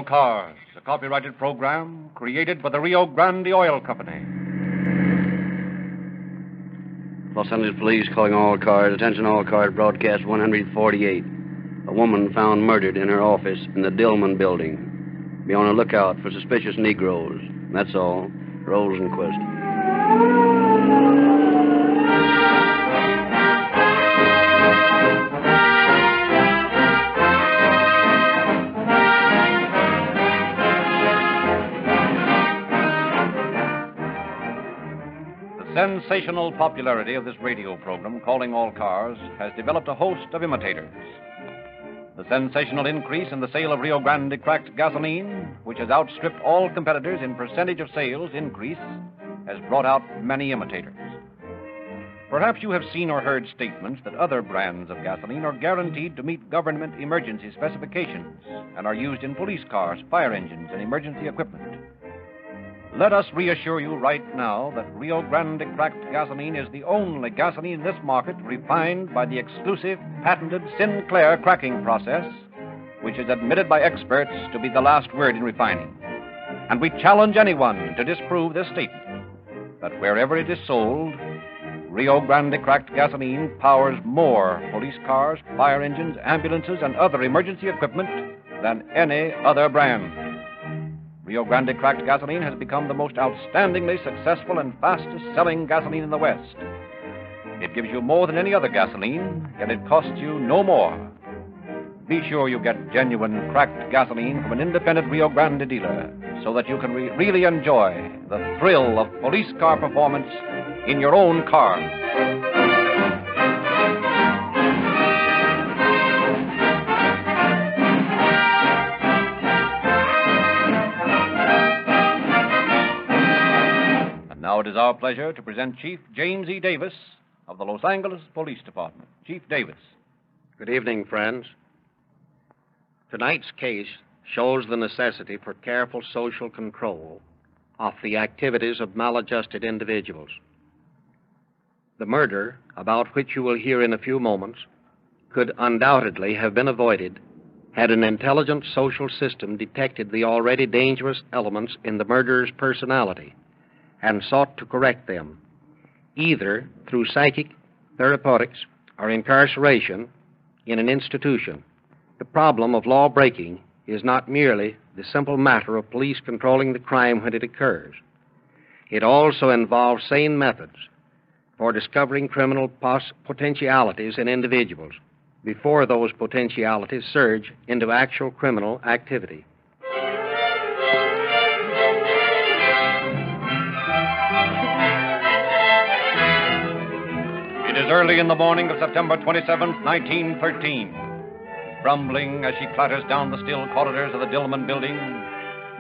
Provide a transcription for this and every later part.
Cars, a copyrighted program created by the Rio Grande Oil Company. Los Angeles Police calling all cars. Attention all cars, broadcast 148. A woman found murdered in her office in the Dillman building. Be on the lookout for suspicious Negroes. That's all. Rosenquist. The sensational popularity of this radio program, Calling All Cars, has developed a host of imitators. The sensational increase in the sale of Rio Grande cracked gasoline, which has outstripped all competitors in percentage of sales increase, has brought out many imitators. Perhaps you have seen or heard statements that other brands of gasoline are guaranteed to meet government emergency specifications and are used in police cars, fire engines, and emergency equipment. Let us reassure you right now that Rio Grande cracked gasoline is the only gasoline in this market refined by the exclusive, patented Sinclair cracking process, which is admitted by experts to be the last word in refining. And we challenge anyone to disprove this statement, that wherever it is sold, Rio Grande cracked gasoline powers more police cars, fire engines, ambulances, and other emergency equipment than any other brand. Rio Grande cracked gasoline has become the most outstandingly successful and fastest-selling gasoline in the West. It gives you more than any other gasoline, yet it costs you no more. Be sure you get genuine cracked gasoline from an independent Rio Grande dealer so that you can really enjoy the thrill of police car performance in your own car. Now it is our pleasure to present Chief James E. Davis of the Los Angeles Police Department. Chief Davis. Good evening, friends. Tonight's case shows the necessity for careful social control of the activities of maladjusted individuals. The murder, about which you will hear in a few moments, could undoubtedly have been avoided had an intelligent social system detected the already dangerous elements in the murderer's personality and sought to correct them, either through psychic, therapeutics, or incarceration in an institution. The problem of law breaking is not merely the simple matter of police controlling the crime when it occurs. It also involves sane methods for discovering criminal potentialities in individuals before those potentialities surge into actual criminal activity. It is early in the morning of September 27th, 1913. Grumbling as she clatters down the still corridors of the Dillman building,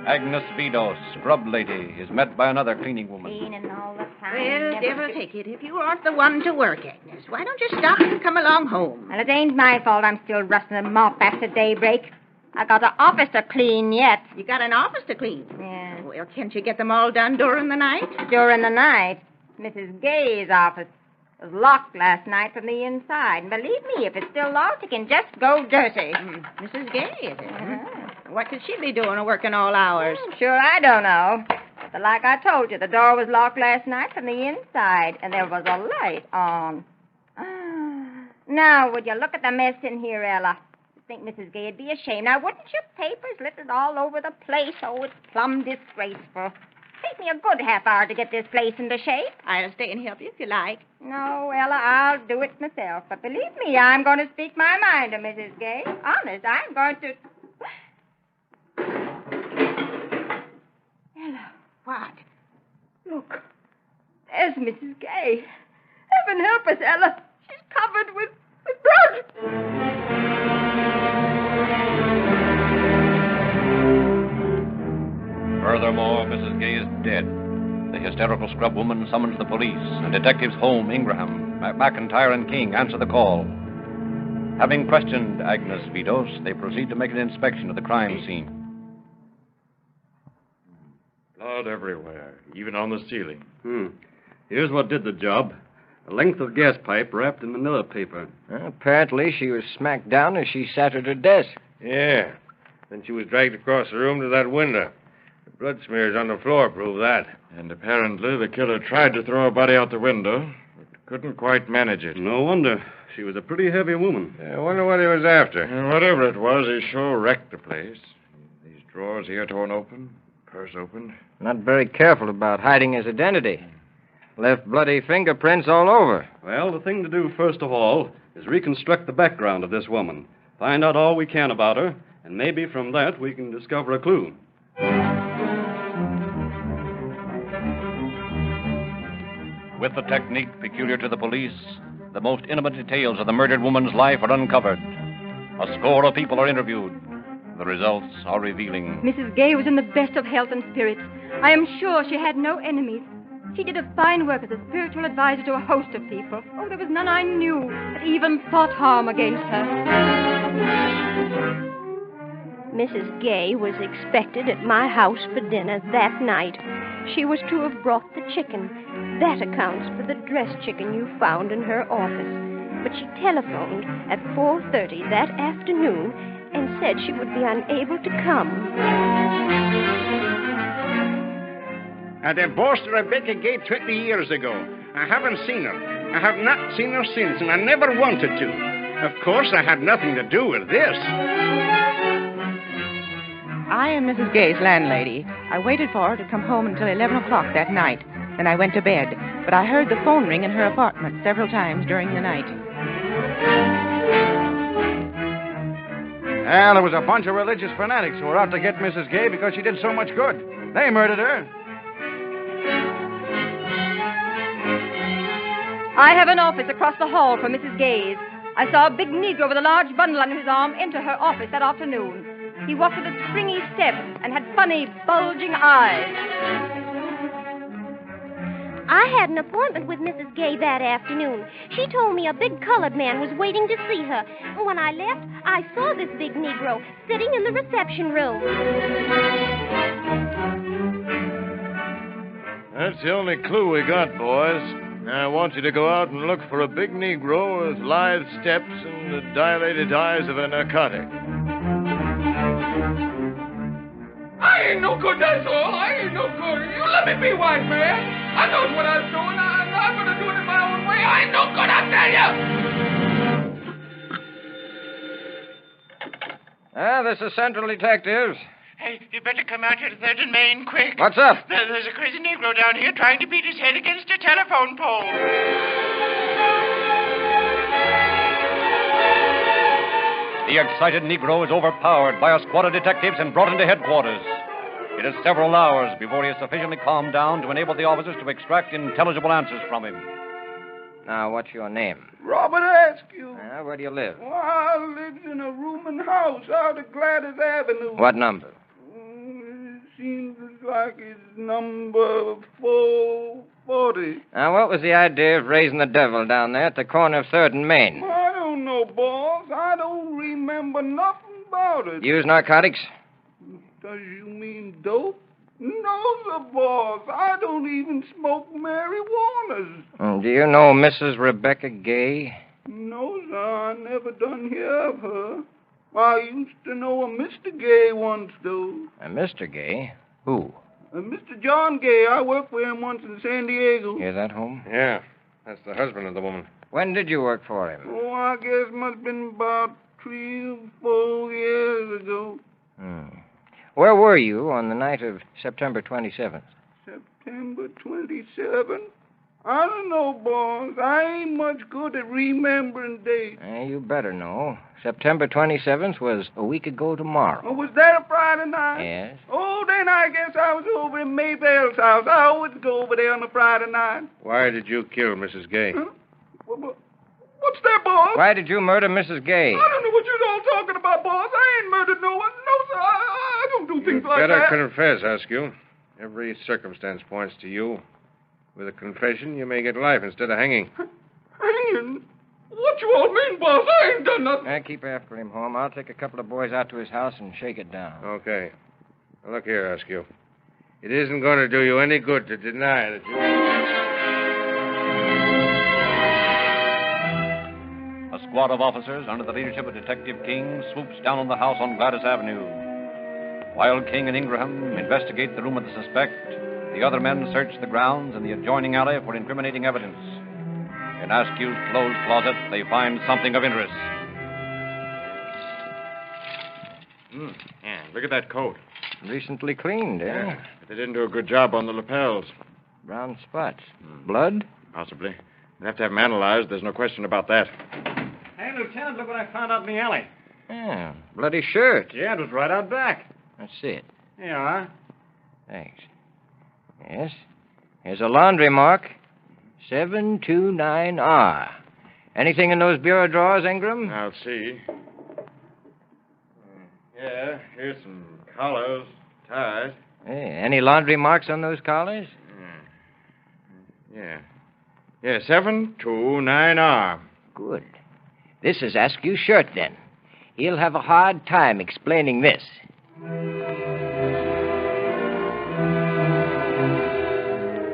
Agnes Vidos, scrub lady, is met by another cleaning woman. Cleaning all the time. Well, devil take it. If you aren't the one to work, Agnes, why don't you stop and come along home? Well, it ain't my fault I'm still rusting the mop after daybreak. I got the office to clean yet. You got an office to clean? Yeah. Well, can't you get them all done during the night? During the night, Mrs. Gay's office was locked last night from the inside. And believe me, if it's still locked, it can just go dirty. Mrs. Gay, is it? Uh-huh. What could she be doing working all hours? Sure, I don't know. But like I told you, the door was locked last night from the inside, and there was a light on. Now, would you look at the mess in here, Ella? I think Mrs. Gay would be ashamed. Now, wouldn't your papers littered all over the place? Oh, it's plumb disgraceful. Take me a good half hour to get this place into shape. I'll stay and help you if you like. No, Ella, I'll do it myself. But believe me, I'm going to speak my mind to Mrs. Gay. Honest, I'm going to... Ella. What? Look, there's Mrs. Gay. Heaven help us, Ella. She's covered with blood. Furthermore, Mrs. Gay is dead. The hysterical scrub woman summons the police, and Detectives Holm, Ingraham, McIntyre, and King answer the call. Having questioned Agnes Vidos, they proceed to make an inspection of the crime scene. Blood everywhere, even on the ceiling. Here's what did the job. A length of gas pipe wrapped in manila paper. Apparently she was smacked down as she sat at her desk. Yeah. Then she was dragged across the room to that window. The blood smears on the floor prove that. And apparently the killer tried to throw her body out the window, but couldn't quite manage it. No wonder. She was a pretty heavy woman. I wonder what he was after. And whatever it was, he sure wrecked the place. These drawers here torn open, purse opened. Not very careful about hiding his identity. Left bloody fingerprints all over. Well, the thing to do first of all is reconstruct the background of this woman. Find out all we can about her, and maybe from that we can discover a clue. With the technique peculiar to the police, the most intimate details of the murdered woman's life are uncovered. A score of people are interviewed. The results are revealing. Mrs. Gay was in the best of health and spirits. I am sure she had no enemies. She did a fine work as a spiritual advisor to a host of people. Oh, there was none I knew that even thought harm against her. Mrs. Gay was expected at my house for dinner that night. She was to have brought the chicken. That accounts for the dressed chicken you found in her office. But she telephoned at 4:30 that afternoon and said she would be unable to come. I divorced Rebecca Gay 20 years ago. I haven't seen her. I have not seen her since, and I never wanted to. Of course, I had nothing to do with this. I am Mrs. Gay's landlady. I waited for her to come home until 11 o'clock that night. Then I went to bed. But I heard the phone ring in her apartment several times during the night. Well, there was a bunch of religious fanatics who were out to get Mrs. Gay because she did so much good. They murdered her. I have an office across the hall from Mrs. Gay's. I saw a big Negro with a large bundle under his arm enter her office that afternoon. He walked with a springy step and had funny, bulging eyes. I had an appointment with Mrs. Gay that afternoon. She told me a big colored man was waiting to see her. When I left, I saw this big Negro sitting in the reception room. That's the only clue we got, boys. Now, I want you to go out and look for a big Negro with lithe steps and the dilated eyes of a narcotic. I ain't no good, that's all. I ain't no good. You let me be white, man. I knows what I'm doing. I'm going to do it in my own way. I ain't no good, I tell you. This is Central Detectives. Hey, you better come out here to 3rd and Main, quick. What's up? There's a crazy Negro down here trying to beat his head against a telephone pole. The excited Negro is overpowered by a squad of detectives and brought into headquarters. It is several hours before he is sufficiently calmed down to enable the officers to extract intelligible answers from him. Now, what's your name? Robert Askew. Where do you live? Well, I live in a rooming house out of Gladys Avenue. What number? It seems like it's number 440. Now, what was the idea of raising the devil down there at the corner of 3rd and Main? I don't know, boss. I don't remember nothing about it. Use narcotics? Does you mean dope? No, sir, boss. I don't even smoke marijuanas. Do you know Mrs. Rebecca Gay? No, sir. I never done hear of her. I used to know a Mr. Gay once, though. A Mr. Gay? Who? Mr. John Gay. I worked for him once in San Diego. Is that home? Yeah, that's the husband of the woman. When did you work for him? Oh, I guess must have been about 3 or 4 years ago. Where were you on the night of September 27th? September 27th? I don't know, boss. I ain't much good at remembering dates. You better know. September 27th was a week ago tomorrow. Oh, was that a Friday night? Yes. Oh, then I guess I was over in Maybell's house. I always go over there on a Friday night. Why did you kill Mrs. Gay? Huh? What's that, boss? Why did you murder Mrs. Gay? I don't know what you're all talking about, boss. I ain't murdered no one. No, sir. I don't do things like Better that. confess, Askew. Every circumstance points to you. With a confession, you may get life instead of hanging. Hanging? What you all mean, boss? I ain't done nothing. Keep after him, Holmes. I'll take a couple of boys out to his house and shake it down. Okay. Now, look here, Askew. It isn't going to do you any good to deny that A squad of officers under the leadership of Detective King swoops down on the house on Gladys Avenue. While King and Ingraham investigate the room of the suspect, the other men search the grounds and the adjoining alley for incriminating evidence. In Askew's clothes closet, they find something of interest. Yeah, look at that coat. Recently cleaned, eh? Yeah, but they didn't do a good job on the lapels. Brown spots. Blood? Possibly. We'll have to have them analyzed. There's no question about that. Hey, Lieutenant, look what I found out in the alley. Yeah, bloody shirt. Yeah, it was right out back. Let's see it. Here you are. Thanks. Yes. Here's a laundry mark. 729R. Anything in those bureau drawers, Ingram? I'll see. Yeah, here's some collars, ties. Hey, any laundry marks on those collars? Yeah. Yeah, 729R. Good. This is Askew's shirt, then. He'll have a hard time explaining this.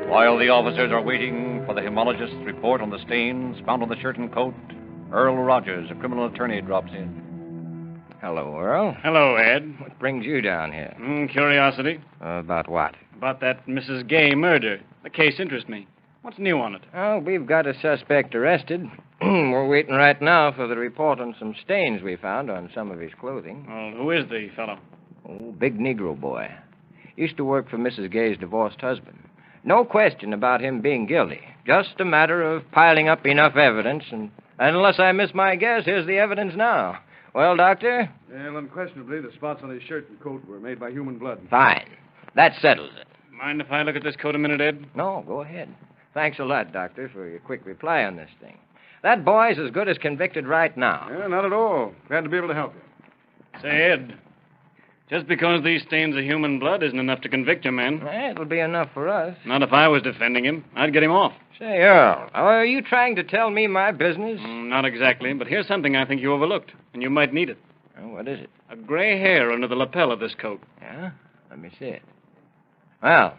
While the officers are waiting for the hemologist's report on the stains found on the shirt and coat, Earl Rogers, a criminal attorney, drops in. Hello, Earl. Hello, Ed. What brings you down here? Curiosity. About what? About that Mrs. Gay murder. The case interests me. What's new on it? Oh, we've got a suspect arrested. We're waiting right now for the report on some stains we found on some of his clothing. Well, who is the fellow? Oh, big Negro boy. Used to work for Mrs. Gay's divorced husband. No question about him being guilty. Just a matter of piling up enough evidence, and unless I miss my guess, here's the evidence now. Well, Doctor? Well, unquestionably, the spots on his shirt and coat were made by human blood. Fine. That settles it. Mind if I look at this coat a minute, Ed? No, go ahead. Thanks a lot, Doctor, for your quick reply on this thing. That boy's as good as convicted right now. Yeah, not at all. Glad to be able to help you. Say, Ed, just because these stains are human blood isn't enough to convict a man. It'll be enough for us. Not if I was defending him. I'd get him off. Say, Earl, are you trying to tell me my business? Not exactly, but here's something I think you overlooked, and you might need it. What is it? A gray hair under the lapel of this coat. Yeah? Let me see it. Well,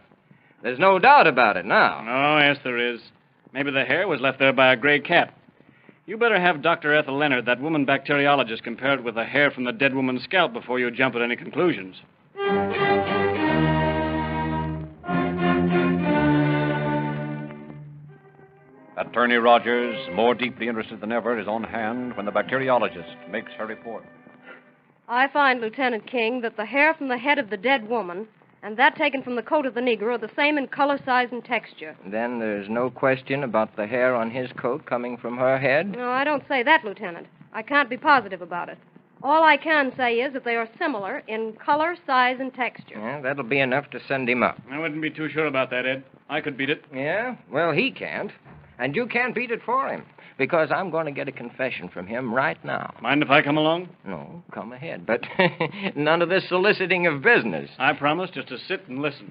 there's no doubt about it now. Oh, yes, there is. Maybe the hair was left there by a gray cat. You better have Dr. Ethel Leonard, that woman bacteriologist, compare it with the hair from the dead woman's scalp before you jump at any conclusions. Attorney Rogers, more deeply interested than ever, is on hand when the bacteriologist makes her report. I find, Lieutenant King, that the hair from the head of the dead woman and that taken from the coat of the Negro are the same in color, size, and texture. Then there's no question about the hair on his coat coming from her head? No, I don't say that, Lieutenant. I can't be positive about it. All I can say is that they are similar in color, size, and texture. Yeah, that'll be enough to send him up. I wouldn't be too sure about that, Ed. I could beat it. Yeah? Well, he can't. And you can't beat it for him. Because I'm going to get a confession from him right now. Mind if I come along? No, come ahead. But none of this soliciting of business. I promise just to sit and listen.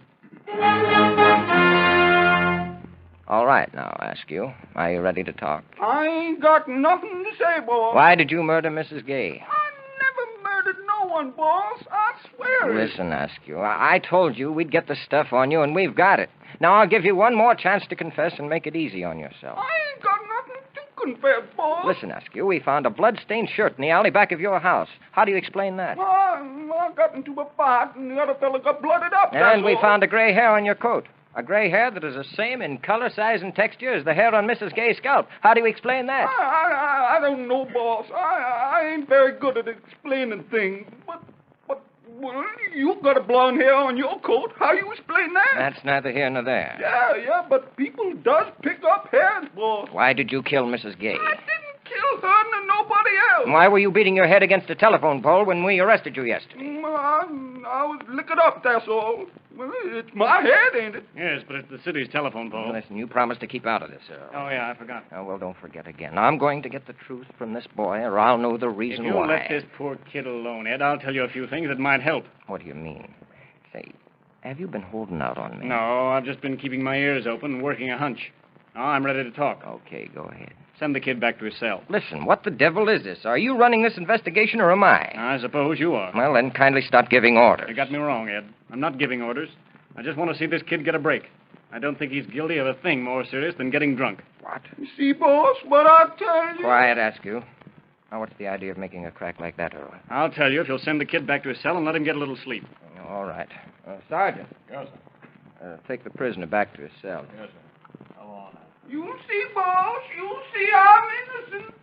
All right now, Askew. Are you ready to talk? I ain't got nothing to say, boss. Why did you murder Mrs. Gay? I never murdered no one, boss. I swear it. Listen, Askew, I told you we'd get the stuff on you, and we've got it. Now I'll give you one more chance to confess and make it easy on yourself. I ain't got nothing to confess, boss. Listen, Askew, we found a blood-stained shirt in the alley back of your house. How do you explain that? I got into a fight, and the other fella got blooded up. And we found a gray hair on your coat. A gray hair that is the same in color, size, and texture as the hair on Mrs. Gay's scalp. How do you explain that? I don't know, boss. I ain't very good at explaining things. But well, you got a blonde hair on your coat. How you explain that? That's neither here nor there. Yeah, but people does pick up hairs, boss. Why did you kill Mrs. Gay? I didn't kill her nor nobody else. Why were you beating your head against a telephone pole when we arrested you yesterday? I was licking up, that's all. Well, it's my head, ain't it? Yes, but it's the city's telephone pole. Well, listen, you promised to keep out of this, Earl. Oh, yeah, I forgot. Oh, well, don't forget again. I'm going to get the truth from this boy, or I'll know the reason why. If you why. let this poor kid alone, Ed, I'll tell you a few things that might help. What do you mean? Say, have you been holding out on me? No, I've just been keeping my ears open and working a hunch. Now I'm ready to talk. Okay, go ahead. Send the kid back to his cell. Listen, what the devil is this? Are you running this investigation, or am I? I suppose you are. Well, then kindly stop giving orders. You got me wrong, Ed. I'm not giving orders. I just want to see this kid get a break. I don't think he's guilty of a thing more serious than getting drunk. What? You see, boss, what I tell you? Quiet, Askew. Now, what's the idea of making a crack like that, Earl? I'll tell you if you'll send the kid back to his cell and let him get a little sleep. All right. Sergeant. Yes, sir. Take the prisoner back to his cell. Yes, sir. Come on. You see, boss. You see I'm innocent.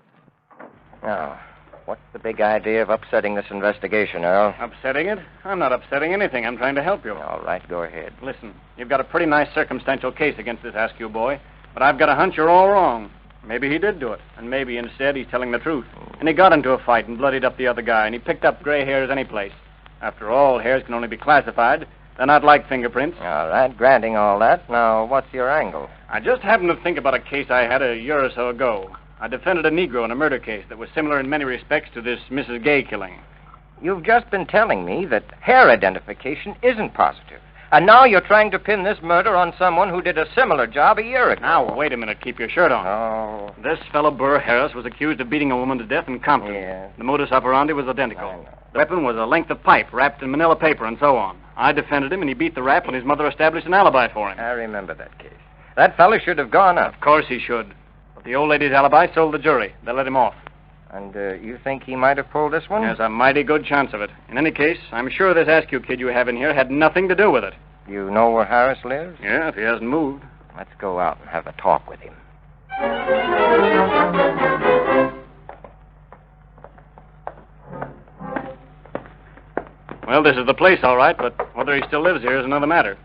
Now, what's the big idea of upsetting this investigation, Earl? Upsetting it? I'm not upsetting anything. I'm trying to help you. All right, go ahead. Listen, you've got a pretty nice circumstantial case against this Askew boy, but I've got a hunch you're all wrong. Maybe he did do it, and maybe instead he's telling the truth. And he got into a fight and bloodied up the other guy, and he picked up gray hairs any place. After all, hairs can only be classified. They're not like fingerprints. All right, granting all that. Now, what's your angle? I just happened to think about a case I had a year or so ago. I defended a Negro in a murder case that was similar in many respects to this Mrs. Gay killing. You've just been telling me that hair identification isn't positive. And now you're trying to pin this murder on someone who did a similar job a year ago. Now, wait a minute. Keep your shirt on. Oh. This fellow Burr Harris was accused of beating a woman to death in Compton. Yeah. The modus operandi was identical. The weapon was a length of pipe wrapped in manila paper and so on. I defended him, and he beat the rap when his mother established an alibi for him. I remember that case. That fellow should have gone up. Of course he should. But the old lady's alibi sold the jury. They let him off. And you think he might have pulled this one? There's a mighty good chance of it. In any case, I'm sure this Askew kid you have in here had nothing to do with it. You know where Harris lives? Yeah, if he hasn't moved. Let's go out and have a talk with him. Well, this is the place, all right, but whether he still lives here is another matter.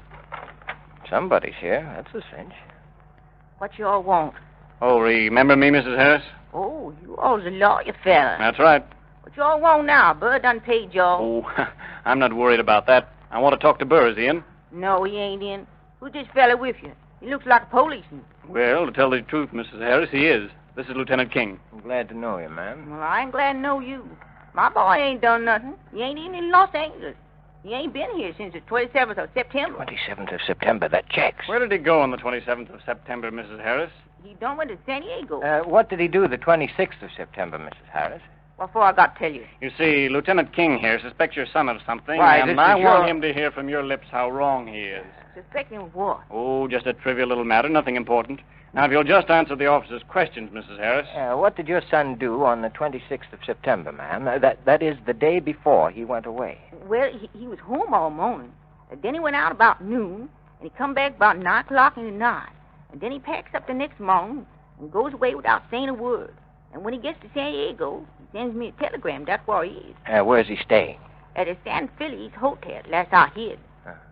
Somebody's here. That's a cinch. What you all want? Oh, remember me, Mrs. Harris? Oh, you all's a lawyer fella. That's right. What you all want now? Bud done paid y'all. Oh, I'm not worried about that. I want to talk to Burr. Is he in? No, he ain't in. Who's this fella with you? He looks like a policeman. Well, to tell the truth, Mrs. Harris, he is. This is Lieutenant King. I'm glad to know you, ma'am. Well, I ain't glad to know you. My boy ain't done nothing. He ain't even in Los Angeles. He ain't been here since the 27th of September. 27th of September, that checks. Where did he go on the 27th of September, Mrs. Harris? He done went to San Diego. What did he do the 26th of September, Mrs. Harris? What for I got to tell you? You see, Lieutenant King here suspects your son of something, Why, and I want him to hear from your lips how wrong he is. Suspecting of what? Oh, just a trivial little matter, nothing important. Now, if you'll just answer the officer's questions, Mrs. Harris. What did your son do on the 26th of September, ma'am? That is the day before he went away. Well, he was home all morning. And then he went out about noon, and he come back about 9 o'clock in the night. And then he packs up the next morning and goes away without saying a word. And when he gets to San Diego, he sends me a telegram. That's where he is. Where's he staying? At a San Feliz hotel. Last I heard.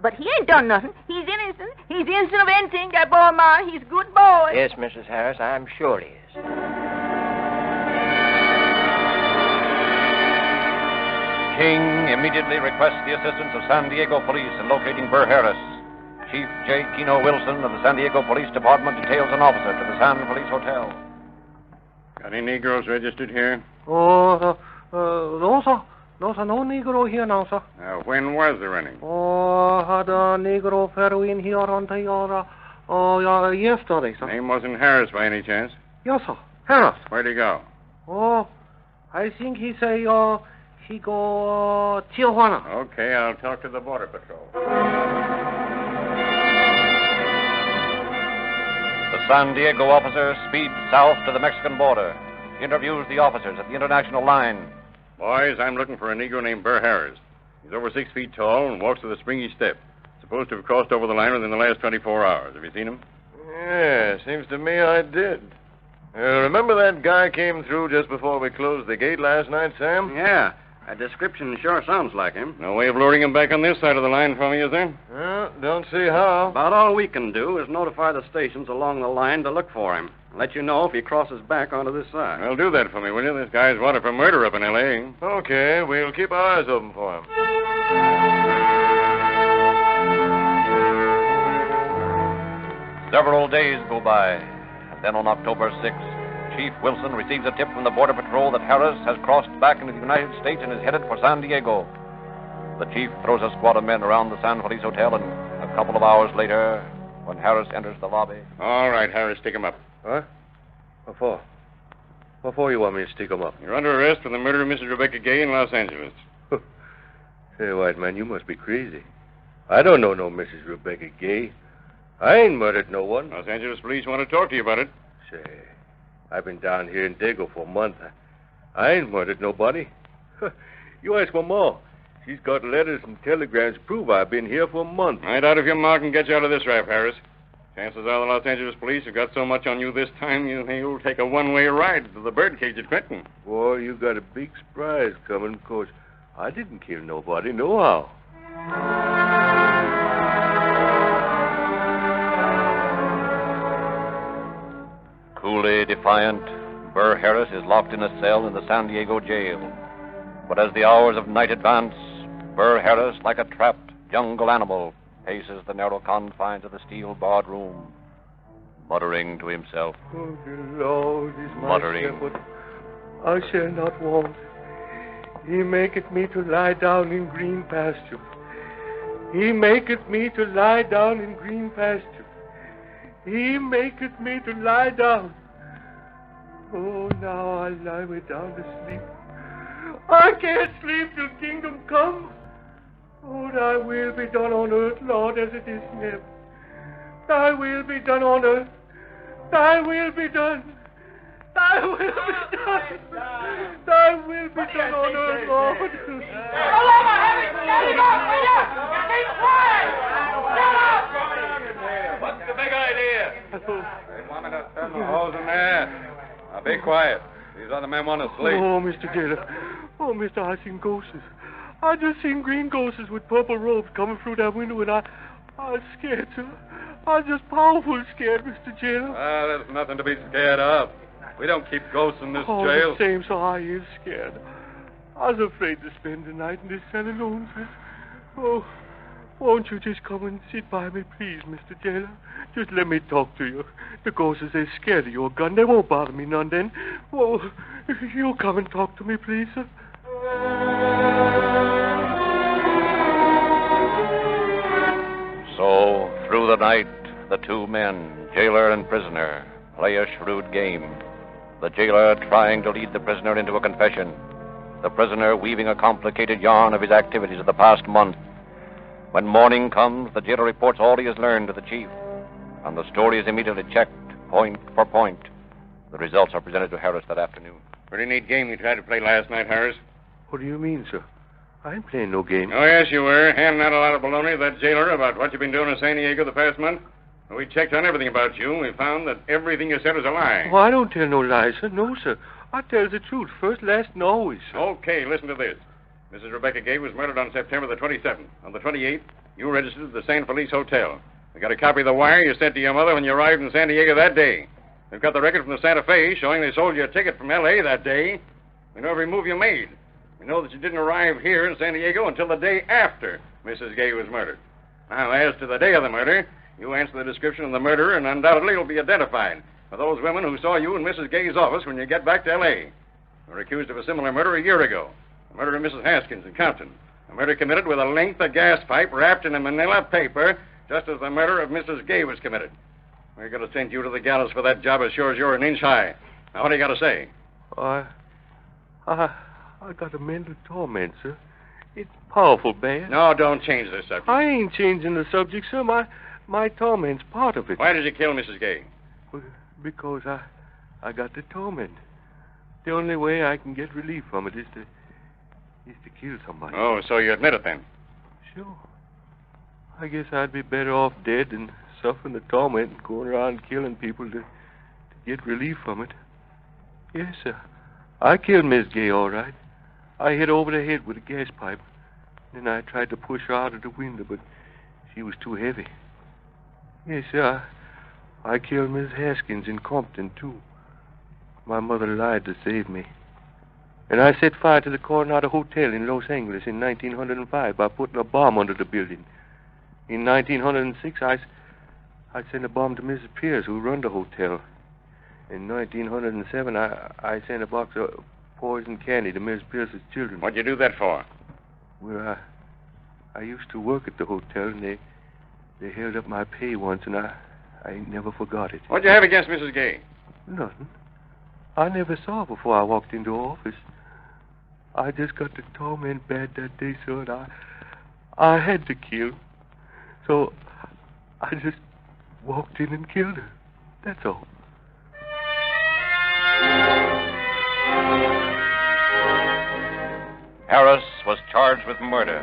But he ain't done nothing. He's innocent. He's innocent of anything, that boy of mine. He's a good boy. Yes, Mrs. Harris, I'm sure he is. King immediately requests the assistance of San Diego Police in locating Burr Harris. Chief J. Keno Wilson of the San Diego Police Department details an officer to the San Feliz Hotel. Got any Negroes registered here? No, sir. No, sir. No Negro here now, sir. When was there any? Had a Negro fellow in here on the yesterday, sir. Name wasn't Harris by any chance? Yes, sir. Harris. Where'd he go? I think he say, he go, Tijuana. Okay, I'll talk to the Border Patrol. The San Diego officer speeds south to the Mexican border. He interviews the officers at the international line. Boys, I'm looking for a Negro named Burr Harris. He's over 6 feet tall and walks with a springy step. Supposed to have crossed over the line within the last 24 hours. Have you seen him? Yeah, seems to me I did. Remember that guy came through just before we closed the gate last night, Sam? Yeah. That description sure sounds like him. No way of luring him back on this side of the line for me, is there? Don't see how. About all we can do is notify the stations along the line to look for him. Let you know if he crosses back onto this side. Well, do that for me, will you? This guy's wanted for murder up in L.A. Okay, we'll keep our eyes open for him. Several days go by, and then on October 6th, Chief Wilson receives a tip from the Border Patrol that Harris has crossed back into the United States and is headed for San Diego. The chief throws a squad of men around the San Feliz Hotel, and a couple of hours later, when Harris enters the lobby... All right, Harris, stick him up. What? What for? What for you want me to stick him up? You're under arrest for the murder of Mrs. Rebecca Gay in Los Angeles. Say, white man, you must be crazy. I don't know no Mrs. Rebecca Gay. I ain't murdered no one. Los Angeles police want to talk to you about it. Say, I've been down here in Dago for a month. I ain't murdered nobody. You ask one more. She's got letters and telegrams to prove I've been here for a month. I doubt if your ma can get you out of this rap, Harris. Chances are the Los Angeles police have got so much on you this time, you'll take a one-way ride to the birdcage at Clinton. Boy, you got a big surprise coming, because I didn't kill nobody, nohow. Coolly defiant, Burr Harris is locked in a cell in the San Diego jail. But as the hours of night advance, Burr Harris, like a trapped jungle animal, paces the narrow confines of the steel-barred room, muttering to himself. Oh, the Lord is my muttering. shepherd. I shall not want. He maketh me to lie down in green pasture. He maketh me to lie down in green pasture. He maketh me to lie down. Oh, now I lie me down to sleep. I can't sleep till kingdom come. Oh, thy will be done on earth, Lord, as it is in heaven. Thy will be done on earth. Thy will be done. Thy will be done. Thy will be done on earth, Lord. What's the big idea? They want me to turn the hose in there. Now, be quiet. These other men want to sleep. Oh, Mr. Gaylor. Oh, mister, I seen ghosts. I just seen green ghosts with purple robes coming through that window, and I was scared, sir. I was just powerful scared, Mr. Jailer. Ah, there's nothing to be scared of. We don't keep ghosts in this jail. The same, so I is scared. I was afraid to spend the night in this cell alone, sir. Oh, won't you just come and sit by me, please, Mr. Jailer? Just let me talk to you. The ghosts are scared of your gun. They won't bother me none then. Oh, you come and talk to me, please, sir. So, through the night, the two men, jailer and prisoner, play a shrewd game. The jailer trying to lead the prisoner into a confession. The prisoner weaving a complicated yarn of his activities of the past month. When morning comes, the jailer reports all he has learned to the chief, and the story is immediately checked, point for point. The results are presented to Harris that afternoon. Pretty neat game you tried to play last night, Harris. What do you mean, sir? I ain't playing no game. Oh, yes, you were. Handing out a lot of baloney to that jailer about what you've been doing in San Diego the past month. We checked on everything about you, and we found that everything you said was a lie. Oh, I don't tell no lies, sir. No, sir. I tell the truth, first, last, and always, sir. Okay, listen to this. Mrs. Rebecca Gay was murdered on September the 27th. On the 28th, you registered at the San Felice Hotel. We got a copy of the wire you sent to your mother when you arrived in San Diego that day. We've got the record from the Santa Fe showing they sold you a ticket from L.A. that day. We know every move you made. We know that you didn't arrive here in San Diego until the day after Mrs. Gay was murdered. Now, as to the day of the murder, you answer the description of the murderer, and undoubtedly you'll be identified by those women who saw you in Mrs. Gay's office when you get back to L.A. You were accused of a similar murder a year ago. The murder of Mrs. Haskins in Compton. A murder committed with a length of gas pipe wrapped in a manila paper, just as the murder of Mrs. Gay was committed. We're going to send you to the gallows for that job as sure as you're an inch high. Now, what do you got to say? I got a mental torment, sir. It's powerful bad. No, don't change the subject. I ain't changing the subject, sir. My torment's part of it. Why did you kill Mrs. Gay? Well, because I got the torment. The only way I can get relief from it is to kill somebody. Oh, so you admit it then? Sure. I guess I'd be better off dead than suffering the torment and going around killing people to get relief from it. Yes, sir. I killed Miss Gay, all right. I hit her over the head with a gas pipe. Then I tried to push her out of the window, but she was too heavy. Yes, sir. I killed Miss Haskins in Compton, too. My mother lied to save me. And I set fire to the Coronado Hotel in Los Angeles in 1905 by putting a bomb under the building. In 1906, I sent a bomb to Mrs. Pierce, who run the hotel. In 1907, I sent a box of poison candy to Mrs. Pierce's children. What'd you do that for? Well, I used to work at the hotel, and they held up my pay once, and I ain't never forgot it. What'd you have against Mrs. Gay? Nothing. I never saw her before I walked into her office. I just got the torment bad that day, sir, and I had to kill. So I just walked in and killed her. That's all. Harris was charged with murder.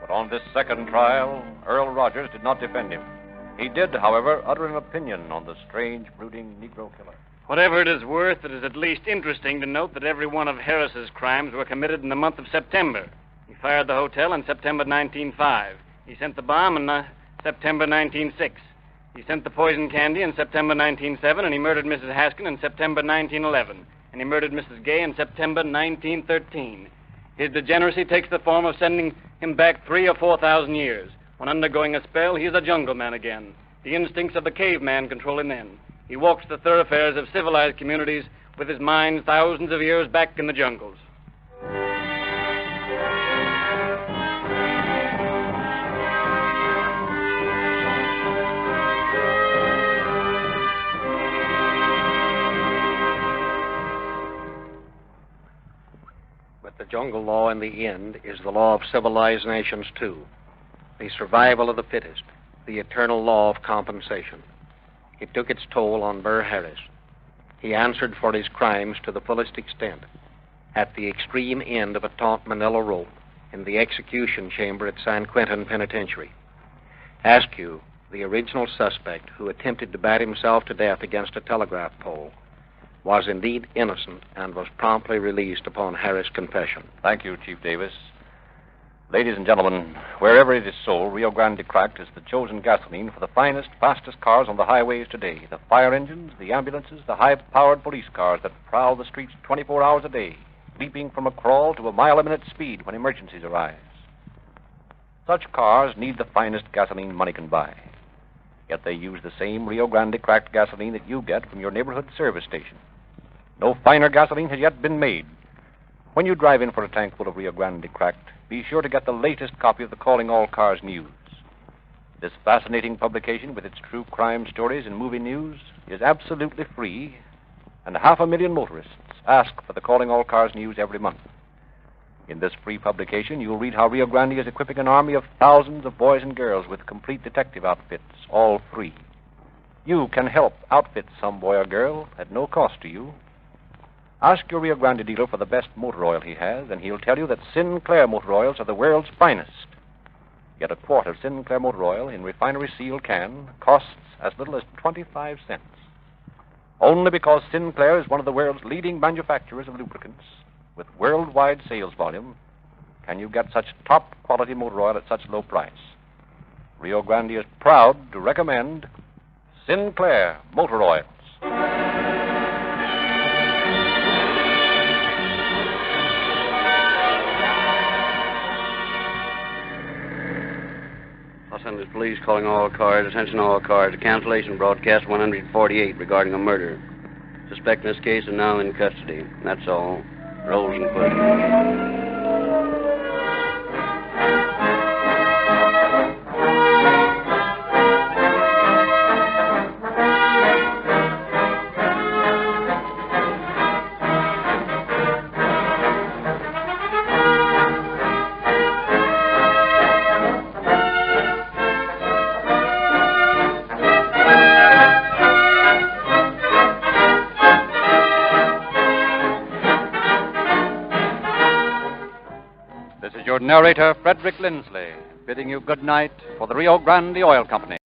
But on this second trial, Earl Rogers did not defend him. He did, however, utter an opinion on the strange, brooding Negro killer. Whatever it is worth, it is at least interesting to note that every one of Harris's crimes were committed in the month of September. He fired the hotel in September 1905. He sent the bomb in September 1906. He sent the poison candy in September 1907, and he murdered Mrs. Haskin in September 1911. And he murdered Mrs. Gay in September 1913. His degeneracy takes the form of sending him back 3,000 or 4,000 years. When undergoing a spell, he is a jungle man again. The instincts of the caveman control him then. He walks the thoroughfares of civilized communities with his mind thousands of years back in the jungles. But the jungle law in the end is the law of civilized nations, too. The survival of the fittest, the eternal law of compensation. It took its toll on Burr Harris. He answered for his crimes to the fullest extent at the extreme end of a taut manila rope in the execution chamber at San Quentin Penitentiary. Askew, the original suspect who attempted to bat himself to death against a telegraph pole, was indeed innocent and was promptly released upon Harris' confession. Thank you, Chief Davis. Ladies and gentlemen, wherever it is sold, Rio Grande Cracked is the chosen gasoline for the finest, fastest cars on the highways today. The fire engines, the ambulances, the high-powered police cars that prowl the streets 24 hours a day, leaping from a crawl to a mile-a-minute speed when emergencies arise. Such cars need the finest gasoline money can buy. Yet they use the same Rio Grande Cracked gasoline that you get from your neighborhood service station. No finer gasoline has yet been made. When you drive in for a tank full of Rio Grande Cracked, be sure to get the latest copy of the Calling All Cars News. This fascinating publication, with its true crime stories and movie news, is absolutely free, and 500,000 motorists ask for the Calling All Cars News every month. In this free publication, you'll read how Rio Grande is equipping an army of thousands of boys and girls with complete detective outfits, all free. You can help outfit some boy or girl at no cost to you. Ask your Rio Grande dealer for the best motor oil he has, and he'll tell you that Sinclair motor oils are the world's finest. Yet a quart of Sinclair motor oil in refinery seal can costs as little as 25 cents. Only because Sinclair is one of the world's leading manufacturers of lubricants, with worldwide sales volume, can you get such top-quality motor oil at such low price. Rio Grande is proud to recommend Sinclair motor oils. Los Angeles Police calling all cars, attention all cars, cancellation broadcast 148 regarding a murder. Suspect in this case is now in custody. That's all. Rolls and pudding. Your narrator, Frederick Lindsley, bidding you good night for the Rio Grande Oil Company.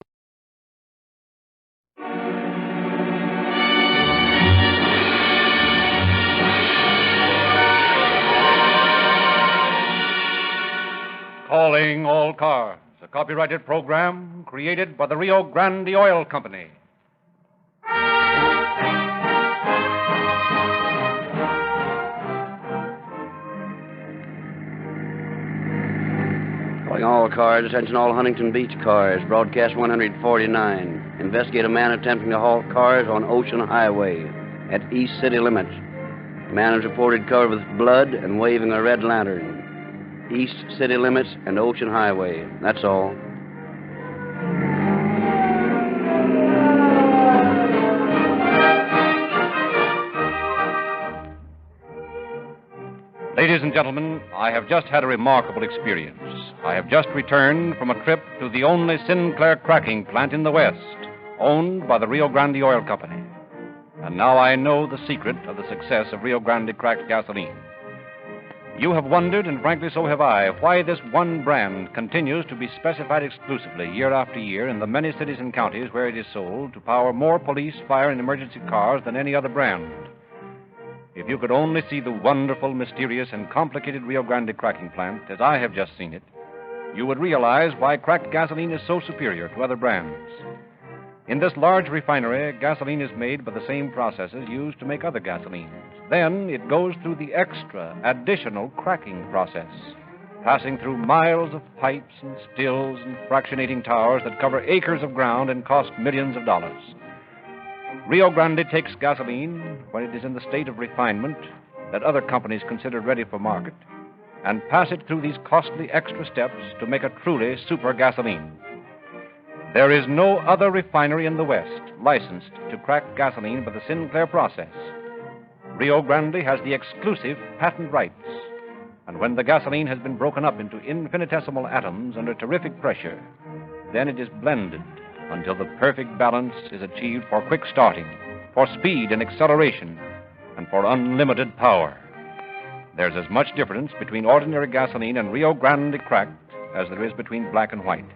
Calling All Cars, a copyrighted program created by the Rio Grande Oil Company. Calling all cars, attention all Huntington Beach cars, broadcast 149. Investigate a man attempting to halt cars on Ocean Highway at East City limits. The man is reported covered with blood and waving a red lantern. East City limits and Ocean Highway. That's all. Ladies and gentlemen, I have just had a remarkable experience. I have just returned from a trip to the only Sinclair cracking plant in the West, owned by the Rio Grande Oil Company. And now I know the secret of the success of Rio Grande cracked gasoline. You have wondered, and frankly so have I, why this one brand continues to be specified exclusively year after year in the many cities and counties where it is sold to power more police, fire, and emergency cars than any other brand. If you could only see the wonderful, mysterious, and complicated Rio Grande cracking plant as I have just seen it, you would realize why cracked gasoline is so superior to other brands. In this large refinery, gasoline is made by the same processes used to make other gasolines. Then it goes through the extra, additional cracking process, passing through miles of pipes and stills and fractionating towers that cover acres of ground and cost millions of dollars. Rio Grande takes gasoline when it is in the state of refinement that other companies consider ready for market and pass it through these costly extra steps to make a truly super gasoline. There is no other refinery in the West licensed to crack gasoline by the Sinclair process. Rio Grande has the exclusive patent rights, and when the gasoline has been broken up into infinitesimal atoms under terrific pressure, then it is blended until the perfect balance is achieved for quick starting, for speed and acceleration, and for unlimited power. There's as much difference between ordinary gasoline and Rio Grande cracked as there is between black and white.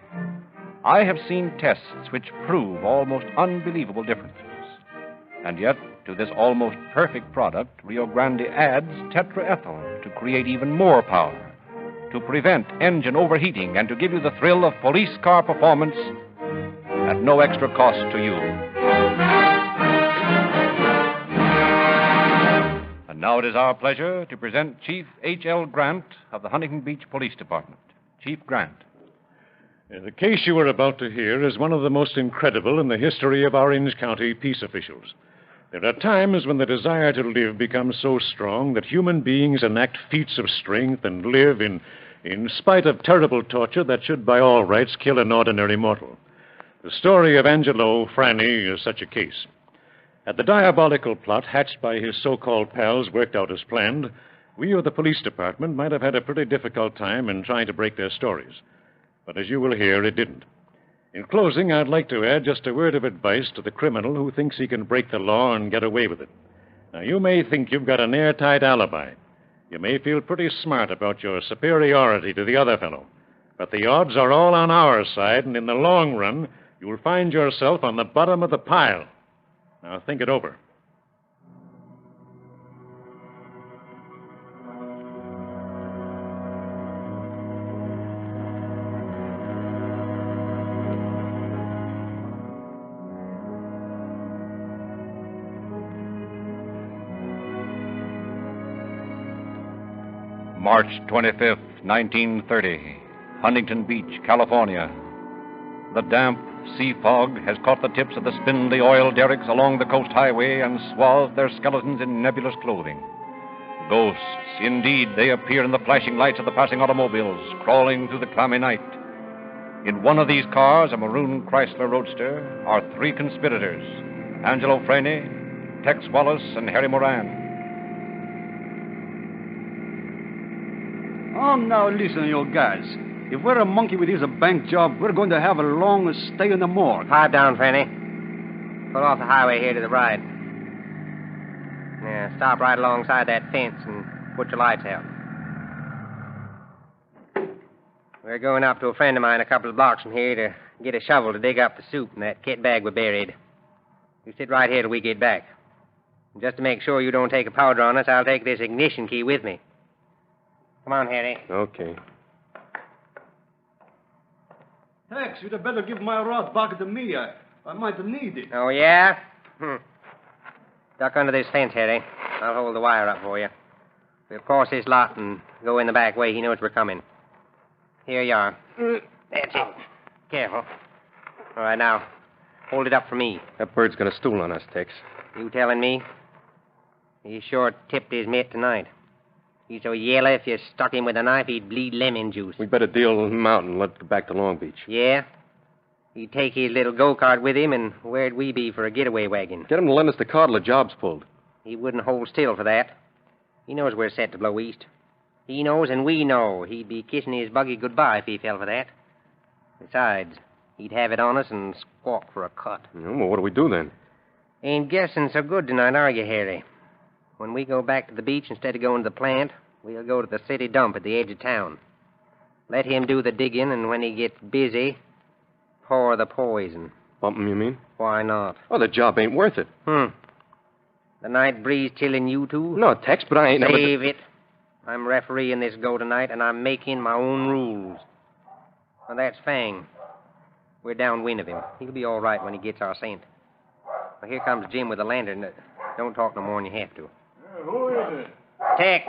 I have seen tests which prove almost unbelievable differences. And yet, to this almost perfect product, Rio Grande adds tetraethyl to create even more power, to prevent engine overheating, and to give you the thrill of police car performance at no extra cost to you. And now it is our pleasure to present Chief H.L. Grant of the Huntington Beach Police Department. Chief Grant. The case you are about to hear is one of the most incredible in the history of Orange County peace officials. There are times when the desire to live becomes so strong that human beings enact feats of strength and live in spite of terrible torture that should by all rights kill an ordinary mortal. The story of Angelo Franny is such a case. Had the diabolical plot hatched by his so-called pals worked out as planned, we of the police department might have had a pretty difficult time in trying to break their stories. But as you will hear, it didn't. In closing, I'd like to add just a word of advice to the criminal who thinks he can break the law and get away with it. Now, you may think you've got an airtight alibi. You may feel pretty smart about your superiority to the other fellow. But the odds are all on our side, and in the long run, you'll find yourself on the bottom of the pile. Now, think it over. March 25th, 1930, Huntington Beach, California. The damp sea fog has caught the tips of the spindly oil derricks along the coast highway and swathed their skeletons in nebulous clothing. Ghosts, indeed, they appear in the flashing lights of the passing automobiles, crawling through the clammy night. In one of these cars, a maroon Chrysler Roadster, are three conspirators: Angelo Franny, Tex Wallace, and Harry Moran. Oh, now listen, you guys. If we're a monkey with his bank job, we're going to have a long stay in the morgue. Pipe down, Fanny. Pull off the highway here to the right. Yeah, stop right alongside that fence and put your lights out. We're going up to a friend of mine a couple of blocks from here to get a shovel to dig up the soup in that kit bag we buried. You sit right here till we get back. And just to make sure you don't take a powder on us, I'll take this ignition key with me. Come on, Harry. Okay. Tex, you'd better give my rod back to me. I might need it. Oh, yeah? Duck under this fence, Harry. I'll hold the wire up for you. We'll cross this lot and go in the back way. He knows we're coming. Here you are. That's it. Careful. All right, now, hold it up for me. That bird's got a stool on us, Tex. You telling me? He sure tipped his mitt tonight. He's so yellow, if you stuck him with a knife, he'd bleed lemon juice. We'd better deal him out and let go back to Long Beach. Yeah? He'd take his little go-kart with him, and where'd we be for a getaway wagon? Get him to lend us the car till the job's pulled. He wouldn't hold still for that. He knows we're set to blow east. He knows and we know he'd be kissing his buggy goodbye if he fell for that. Besides, he'd have it on us and squawk for a cut. Well, what do we do then? Ain't guessing so good tonight, are you, Harry? When we go back to the beach instead of going to the plant, We'll go to the city dump at the edge of town. Let him do the digging, and when he gets busy, pour the poison. Bump him, you mean? Why not? Oh, the job ain't worth it. The night breeze chilling you too? No, Tex, but I ain't never... Save it. I'm refereeing this go tonight, and I'm making my own rules. Well, that's Fang. We're downwind of him. He'll be all right when he gets our scent. Well, here comes Jim with the lantern. Don't talk no more than you have to. Who is it? Tex.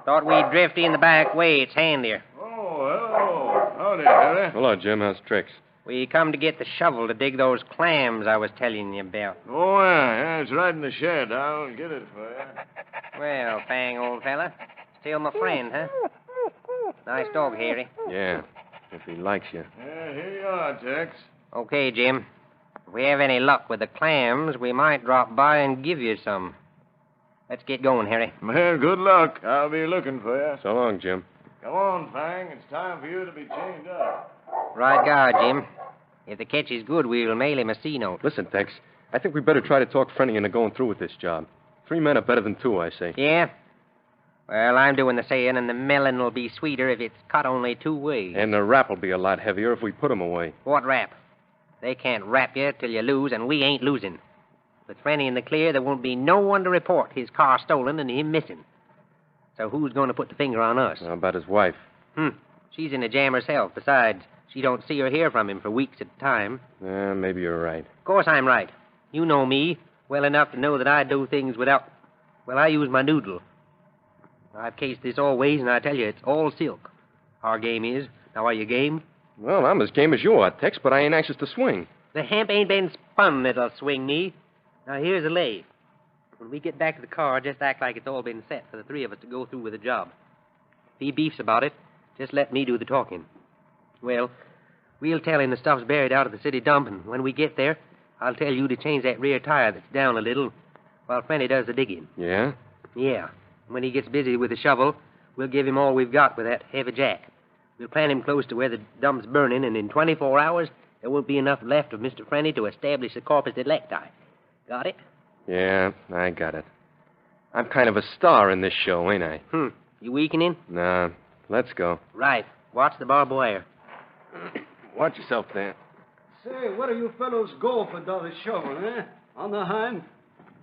Thought we'd drift in the back way. It's handier. Oh, hello. Howdy, Harry. Hello, Jim. How's tricks? We come to get the shovel to dig those clams I was telling you about. Oh, yeah, it's right in the shed. I'll get it for you. Well, Fang, old fella. Still my friend, huh? Nice dog, Harry. Yeah, if he likes you. Yeah, here you are, Tex. Okay, Jim. If we have any luck with the clams, we might drop by and give you some. Let's get going, Harry. Well, good luck. I'll be looking for you. So long, Jim. Come on, Fang. It's time for you to be chained up. Right guard, Jim. If the catch is good, we'll mail him a C note. Listen, Tex, I think we better try to talk Frenny into going through with this job. 3 men are better than 2, I say. Yeah? Well, I'm doing the saying, and the melon will be sweeter if it's cut only 2 ways. And the rap will be a lot heavier if we put him away. What rap? They can't rap you till you lose, and we ain't losing. With Frenny in the clear, there won't be no one to report his car stolen and him missing. So who's going to put the finger on us? How about his wife? She's in a jam herself. Besides, she don't see or hear from him for weeks at a time. Maybe you're right. Of course I'm right. You know me well enough to know that I do things without... Well, I use my noodle. I've cased this all ways, and I tell you, it's all silk. Our game is. Now, are you game? Well, I'm as game as you are, Tex, but I ain't anxious to swing. The hemp ain't been spun that'll swing me. Now, here's the lay. When we get back to the car, just act like it's all been set for the 3 of us to go through with the job. If he beefs about it, just let me do the talking. Well, we'll tell him the stuff's buried out of the city dump, and when we get there, I'll tell you to change that rear tire that's down a little while Frenny does the digging. Yeah? Yeah. When he gets busy with the shovel, we'll give him all we've got with that heavy jack. We'll plant him close to where the dump's burning, and in 24 hours, there won't be enough left of Mr. Frenny to establish a corpus delicti. Got it? Yeah, I got it. I'm kind of a star in this show, ain't I? You weakening? Nah, let's go. Right. Watch the barbed wire. Watch yourself there. Say, where do you fellows go for the shovel, eh? On the hind?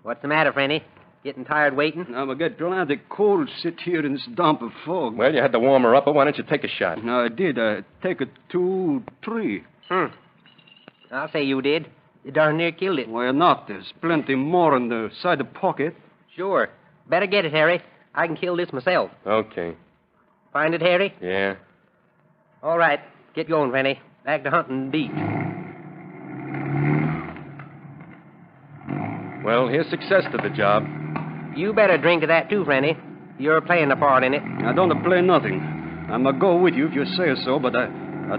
What's the matter, Frenny? Getting tired waiting? I'm get plenty cold sit here in this dump of fog. Well, you had to warm her up, but why don't you take a shot? No, I did. I take 2, 3. I'll say you did. You darn near killed it. Why not? There's plenty more in the side pocket. Sure. Better get it, Harry. I can kill this myself. Okay. Find it, Harry? Yeah. All right. Get going, Frenny. Back to hunting and beat. Well, here's success to the job. You better drink to that, too, Frenny. You're playing a part in it. I don't play nothing. I'm going to go with you if you say so, but I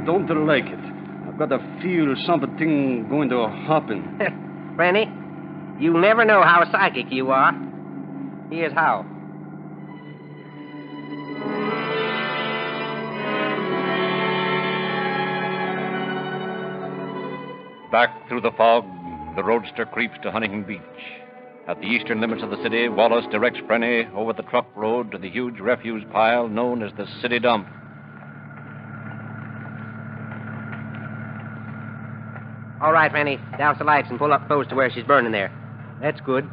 don't like it. I've got to feel something going to happen. Frenny, you'll never know how psychic you are. Here's how. Back through the fog, the roadster creeps to Huntington Beach. At the eastern limits of the city, Wallace directs Frenny over the truck road to the huge refuse pile known as the city dump. All right, Frenny. Douse the lights and pull up close to where she's burning there. That's good.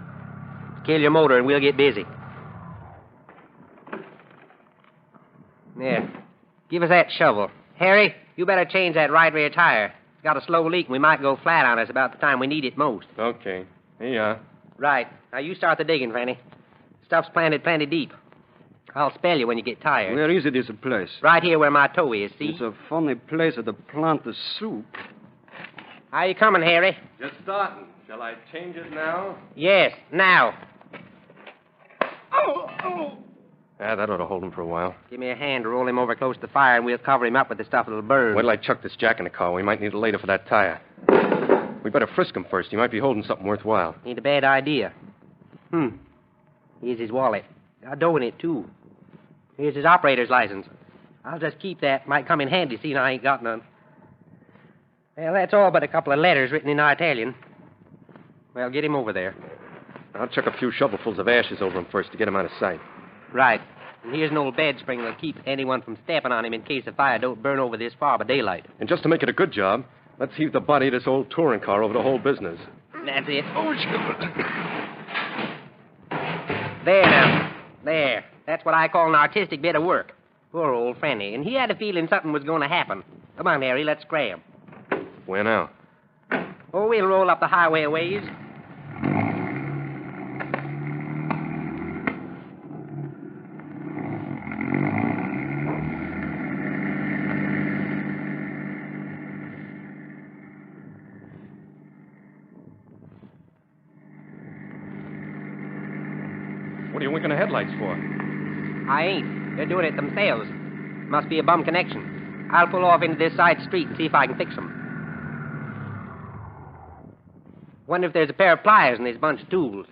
Kill your motor and we'll get busy. There. Give us that shovel. Harry, you better change that right rear tire. It's got a slow leak and we might go flat on us about the time we need it most. Okay. Here you are. Right. Now you start the digging, Frenny. Stuff's planted plenty deep. I'll spell you when you get tired. Where is it, this place? Right here where my toe is, see? It's a funny place to plant the soup. How you coming, Harry? Just starting. Shall I change it now? Yes, now. Yeah, that ought to hold him for a while. Give me a hand to roll him over close to the fire, and we'll cover him up with the stuff that'll burn. Wait till I chuck this jack in the car. We might need it later for that tire. We better frisk him first. He might be holding something worthwhile. Ain't a bad idea. Here's his wallet. Got dough in it, too. Here's his operator's license. I'll just keep that. Might come in handy, seeing I ain't got none. Well, that's all but a couple of letters written in Italian. Well, get him over there. I'll chuck a few shovelfuls of ashes over him first to get him out of sight. Right. And here's an old bed spring that'll keep anyone from stepping on him in case the fire don't burn over this far by daylight. And just to make it a good job, let's heave the body of this old touring car over the whole business. That's it. There now. There. That's what I call an artistic bit of work. Poor old Frenny. And he had a feeling something was going to happen. Come on, Harry, let's scram. Where now? Oh, we'll roll up the highway a ways. What are you winking the headlights for? I ain't. They're doing it themselves. Must be a bum connection. I'll pull off into this side street and see if I can fix them. Wonder if there's a pair of pliers in this bunch of tools.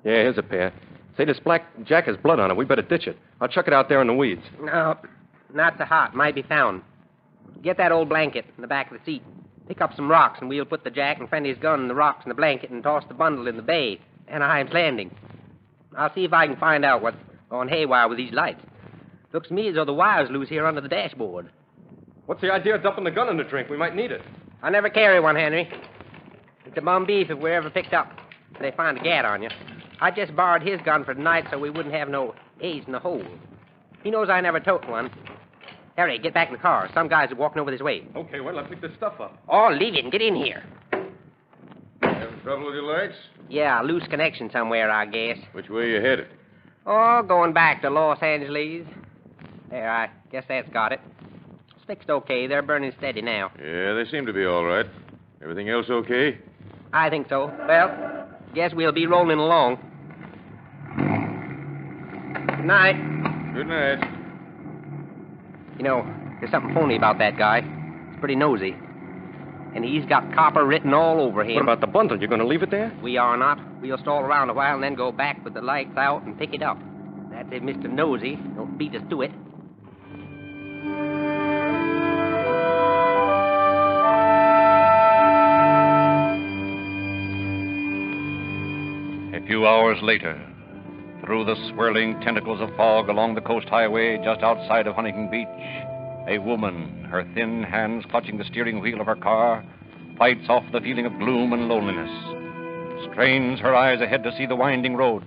Yeah, here's a pair. Say, this black jack has blood on it. We better ditch it. I'll chuck it out there in the weeds. No, not so hot. Might be found. Get that old blanket in the back of the seat. Pick up some rocks, and we'll put the jack and Frenny's gun in the rocks and the blanket and toss the bundle in the bay, Anaheim's Landing. I'll see if I can find out what's gone haywire with these lights. Looks to me as though the wire's loose here under the dashboard. What's the idea of dumping the gun in the drink? We might need it. I never carry one, Henry. It's a bum beef if we're ever picked up. If they find a gat on you. I just borrowed his gun for tonight so we wouldn't have no A's in the hole. He knows I never tote one. Harry, get back in the car. Some guys are walking over this way. Okay, well, I'll pick this stuff up. Oh, leave it and get in here. Having trouble with your lights? Yeah, loose connection somewhere, I guess. Which way you headed? Oh, going back to Los Angeles. There, I guess that's got it. It's fixed okay. They're burning steady now. Yeah, they seem to be all right. Everything else okay? I think so. Well, guess we'll be rolling along. Good night. Good night. You know, there's something phony about that guy. He's pretty nosy. And he's got copper written all over him. What about the bundle? You're going to leave it there? We are not. We'll stall around a while and then go back with the lights out and pick it up. That's if Mr. Nosy don't beat us to it. A few hours later, through the swirling tentacles of fog along the coast highway just outside of Huntington Beach, a woman, her thin hands clutching the steering wheel of her car, fights off the feeling of gloom and loneliness, strains her eyes ahead to see the winding road.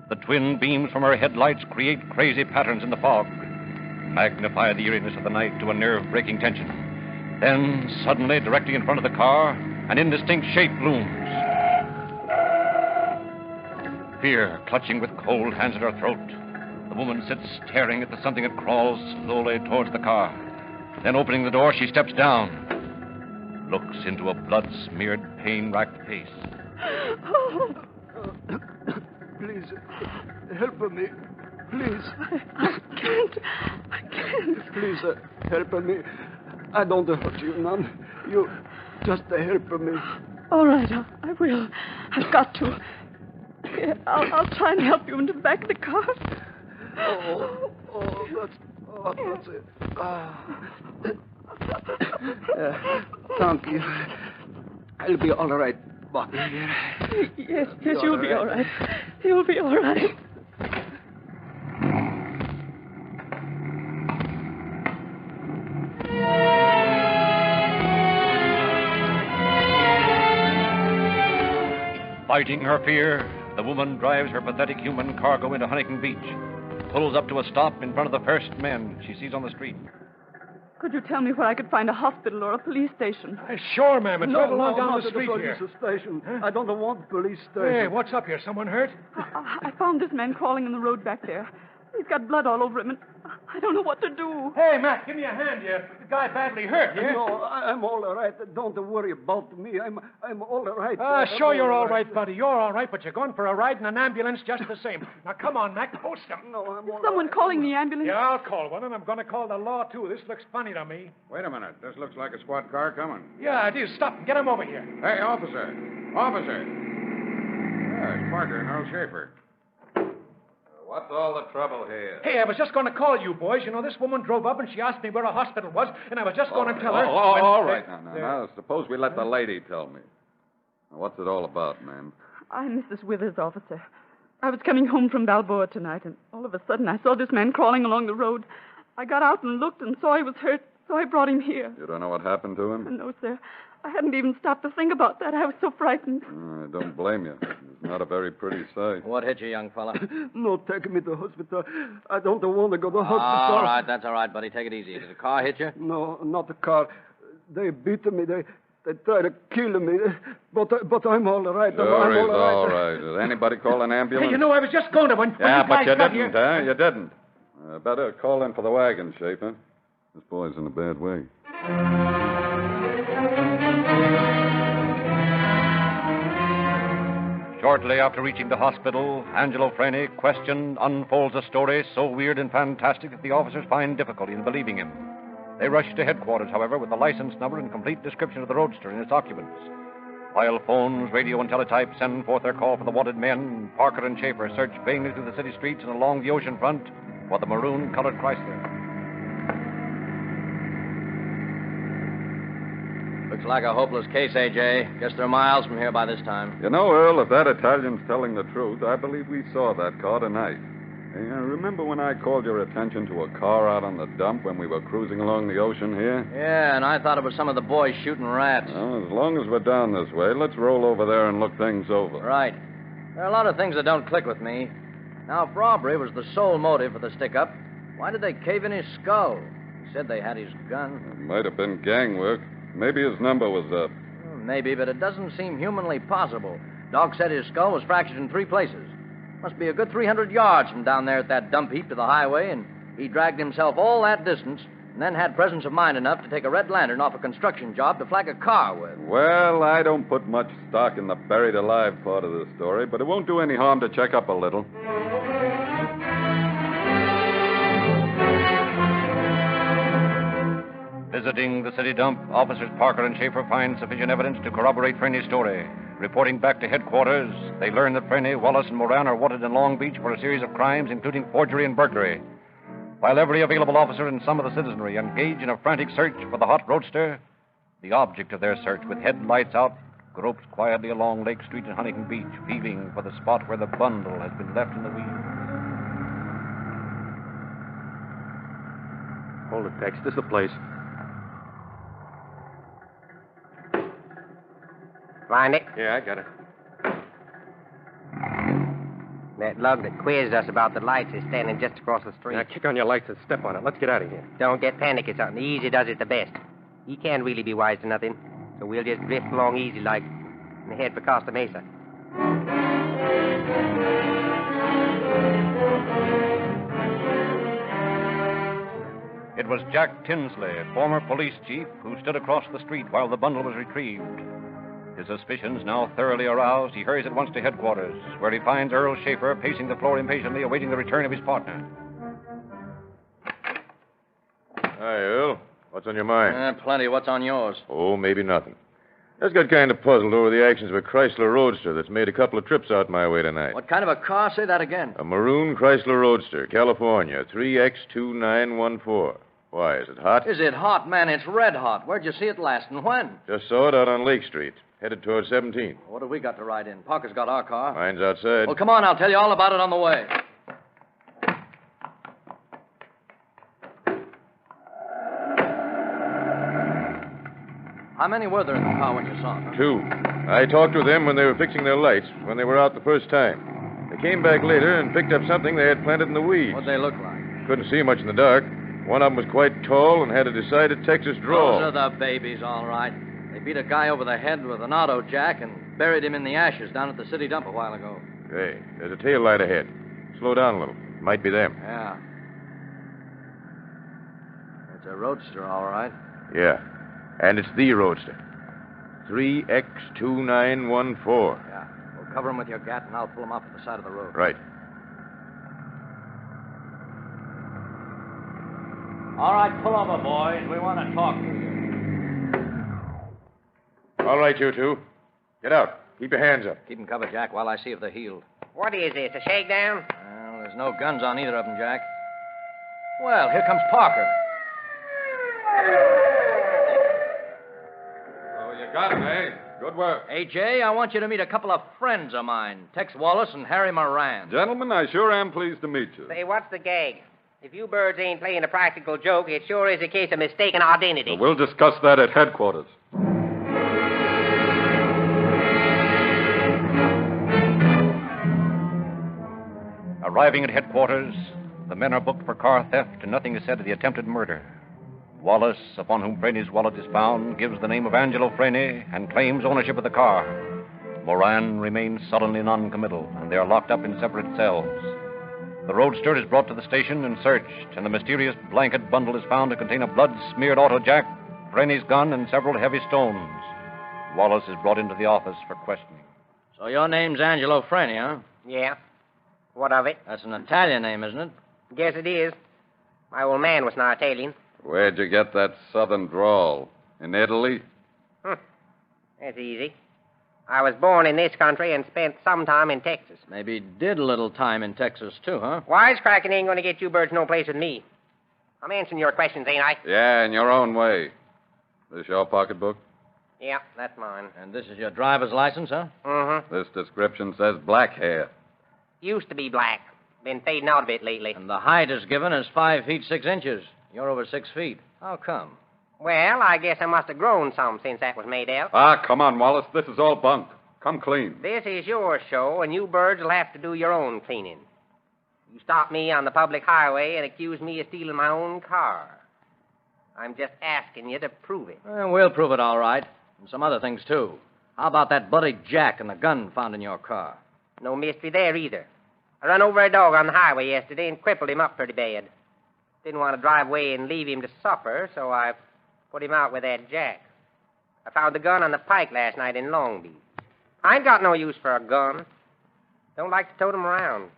The twin beams from her headlights create crazy patterns in the fog, magnify the eeriness of the night to a nerve-breaking tension. Then, suddenly, directly in front of the car, an indistinct shape looms. Fear clutching with cold hands at her throat, the woman sits staring at the something that crawls slowly towards the car. Then, opening the door, she steps down, looks into a blood-smeared, pain-racked face. Please, help me. Please. I can't. Please, help me. I don't hurt you none. You just help me. All right, I will. I've got to. Here, I'll try and help you into the back of the car. That's it. Thank you. I'll be all right, Bobby. Yes, you'll be all right. You'll be all right. Fighting her fear, the woman drives her pathetic human cargo into Huntington Beach, pulls up to a stop in front of the first men she sees on the street. Could you tell me where I could find a hospital or a police station? Sure, ma'am. It's right along down not the street at here. police station. Huh? I don't want police station. Hey, what's up here? Someone hurt? I found this man crawling in the road back there. He's got blood all over him, and I don't know what to do. Hey, Matt, give me a hand here. The guy badly hurt, yeah? No, I'm all right. Don't worry about me. I'm all right. Sure you're all right, buddy. You're all right, but you're going for a ride in an ambulance just the same. Now, come on, Mac. Post him. No, I'm all Someone right. calling the ambulance? Yeah, I'll call one, and I'm going to call the law, too. This looks funny to me. Wait a minute. This looks like a squad car coming. Yeah, it is. Stop and get him over here. Hey, officer. Officer. Yeah, it's Parker and Earl Schaefer. What's all the trouble here? Hey, I was just going to call you boys. You know, this woman drove up and she asked me where a hospital was, and I was just going to tell her. All right, now, suppose we let the lady tell me. Now, what's it all about, ma'am? I'm Mrs. Withers, officer. I was coming home from Balboa tonight, and all of a sudden I saw this man crawling along the road. I got out and looked and saw he was hurt, so I brought him here. You don't know what happened to him? No, sir. I hadn't even stopped to think about that. I was so frightened. I don't blame you. It's not a very pretty sight. What hit you, young fella? No, take me to hospital. I don't want to go to hospital. All right, that's all right, buddy. Take it easy. Did a car hit you? No, not the car. They beat me. They tried to kill me. But I'm all right. Sure, he's all right. Did anybody call an ambulance? Hey, you know, I was just going to when Yeah, you but guys you got didn't, here. huh? You didn't. Better call in for the wagon, Schaefer. This boy's in a bad way. Shortly after reaching the hospital, Angelo Freni, questioned, unfolds a story so weird and fantastic that the officers find difficulty in believing him. They rush to headquarters, however, with the license number and complete description of the roadster and its occupants. While phones, radio, and teletype send forth their call for the wanted men, Parker and Schaefer search vainly through the city streets and along the ocean front for the maroon-colored Chrysler. Looks like a hopeless case, A.J. Guess they're miles from here by this time. You know, Earl, if that Italian's telling the truth, I believe we saw that car tonight. Hey, remember when I called your attention to a car out on the dump when we were cruising along the ocean here? Yeah, and I thought it was some of the boys shooting rats. Well, as long as we're down this way, let's roll over there and look things over. Right. There are a lot of things that don't click with me. Now, if robbery was the sole motive for the stick-up, why did they cave in his skull? He said they had his gun. It might have been gang work. Maybe his number was up. Maybe, but it doesn't seem humanly possible. Doc said his skull was fractured in 3 places. Must be a good 300 yards from down there at that dump heap to the highway, and he dragged himself all that distance and then had presence of mind enough to take a red lantern off a construction job to flag a car with. Well, I don't put much stock in the buried alive part of the story, but it won't do any harm to check up a little. Visiting the city dump, officers Parker and Schaefer find sufficient evidence to corroborate Freni's story. Reporting back to headquarters, they learn that Freni, Wallace, and Moran are wanted in Long Beach for a series of crimes, including forgery and burglary. While every available officer and some of the citizenry engage in a frantic search for the hot roadster, the object of their search, with headlights out, gropes quietly along Lake Street and Huntington Beach, feeling for the spot where the bundle has been left in the wheel. Hold it, Tex. This is the place. Find it? Yeah, I got it. That lug that quizzed us about the lights is standing just across the street. Now, kick on your lights and step on it. Let's get out of here. Don't get panicky, something. The easy does it the best. He can't really be wise to nothing, so we'll just drift along easy like and head for Costa Mesa. It was Jack Tinsley, former police chief, who stood across the street while the bundle was retrieved. His suspicions now thoroughly aroused, he hurries at once to headquarters, where he finds Earl Schaefer pacing the floor impatiently, awaiting the return of his partner. Hi, Earl. What's on your mind? Plenty. What's on yours? Oh, maybe nothing. Just got kind of puzzled over the actions of a Chrysler Roadster that's made a couple of trips out my way tonight. What kind of a car? Say that again. A maroon Chrysler Roadster, California, 3X2914. Why, is it hot? Is it hot, man? It's red hot. Where'd you see it last and when? Just saw it out on Lake Street, headed toward 17. What have we got to ride in? Parker's got our car. Mine's outside. Well, come on. I'll tell you all about it on the way. How many were there in the car when you saw them? 2. I talked with them when they were fixing their lights, when they were out the first time. They came back later and picked up something they had planted in the weeds. What'd they look like? Couldn't see much in the dark. One of them was quite tall and had a decided Texas drawl. Those are the babies, all right. They beat a guy over the head with an auto jack and buried him in the ashes down at the city dump a while ago. Hey, there's a tail light ahead. Slow down a little. Might be them. Yeah. It's a roadster, all right. Yeah. And it's the Roadster. 3X2914. Yeah. Well, cover him with your gat, and I'll pull him off to the side of the road. Right. All right, pull over, boys. We want to talk to you. All right, you two. Get out. Keep your hands up. Keep them covered, Jack, while I see if they're healed. What is this, a shakedown? Well, the There's no guns on either of them, Jack. Well, here comes Parker. Oh, you got him, eh? Good work. Hey, Jay, I want you to meet a couple of friends of mine, Tex Wallace and Harry Moran. Gentlemen, I sure am pleased to meet you. Say, what's the gag? If you birds ain't playing a practical joke, it sure is a case of mistaken identity. We'll discuss that at headquarters. Arriving at headquarters, the men are booked for car theft and nothing is said of the attempted murder. Wallace, upon whom Freni's wallet is found, gives the name of Angelo Freni and claims ownership of the car. Moran remains sullenly noncommittal, and they are locked up in separate cells. The roadster is brought to the station and searched, and the mysterious blanket bundle is found to contain a blood-smeared auto jack, Freni's gun, and several heavy stones. Wallace is brought into the office for questioning. So your name's Angelo Freni, huh? Yeah. What of it? That's an Italian name, isn't it? Guess it is. My old man was not Italian. Where'd you get that southern drawl? In Italy? That's easy. I was born in this country and spent some time in Texas. Maybe did a little time in Texas, too, huh? Wisecracking ain't going to get you birds no place with me. I'm answering your questions, ain't I? Yeah, in your own way. This your pocketbook? Yeah, that's mine. And this is your driver's license, huh? Mm-hmm. This description says black hair. Used to be black. Been fading out a bit lately. And the height is given as 5 feet 6 inches. You're over 6 feet. How come? Well, I guess I must have grown some since that was made out. Ah, come on, Wallace. This is all bunk. Come clean. This is your show, and you birds will have to do your own cleaning. You stop me on the public highway and accuse me of stealing my own car. I'm just asking you to prove it. Well, we'll prove it all right. And some other things, too. How about that bloody jack and the gun found in your car? No mystery there, either. I run over a dog on the highway yesterday and crippled him up pretty bad. Didn't want to drive away and leave him to suffer, so I put him out with that jack. I found the gun on the pike last night in Long Beach. I ain't got no use for a gun. Don't like to tote 'em around.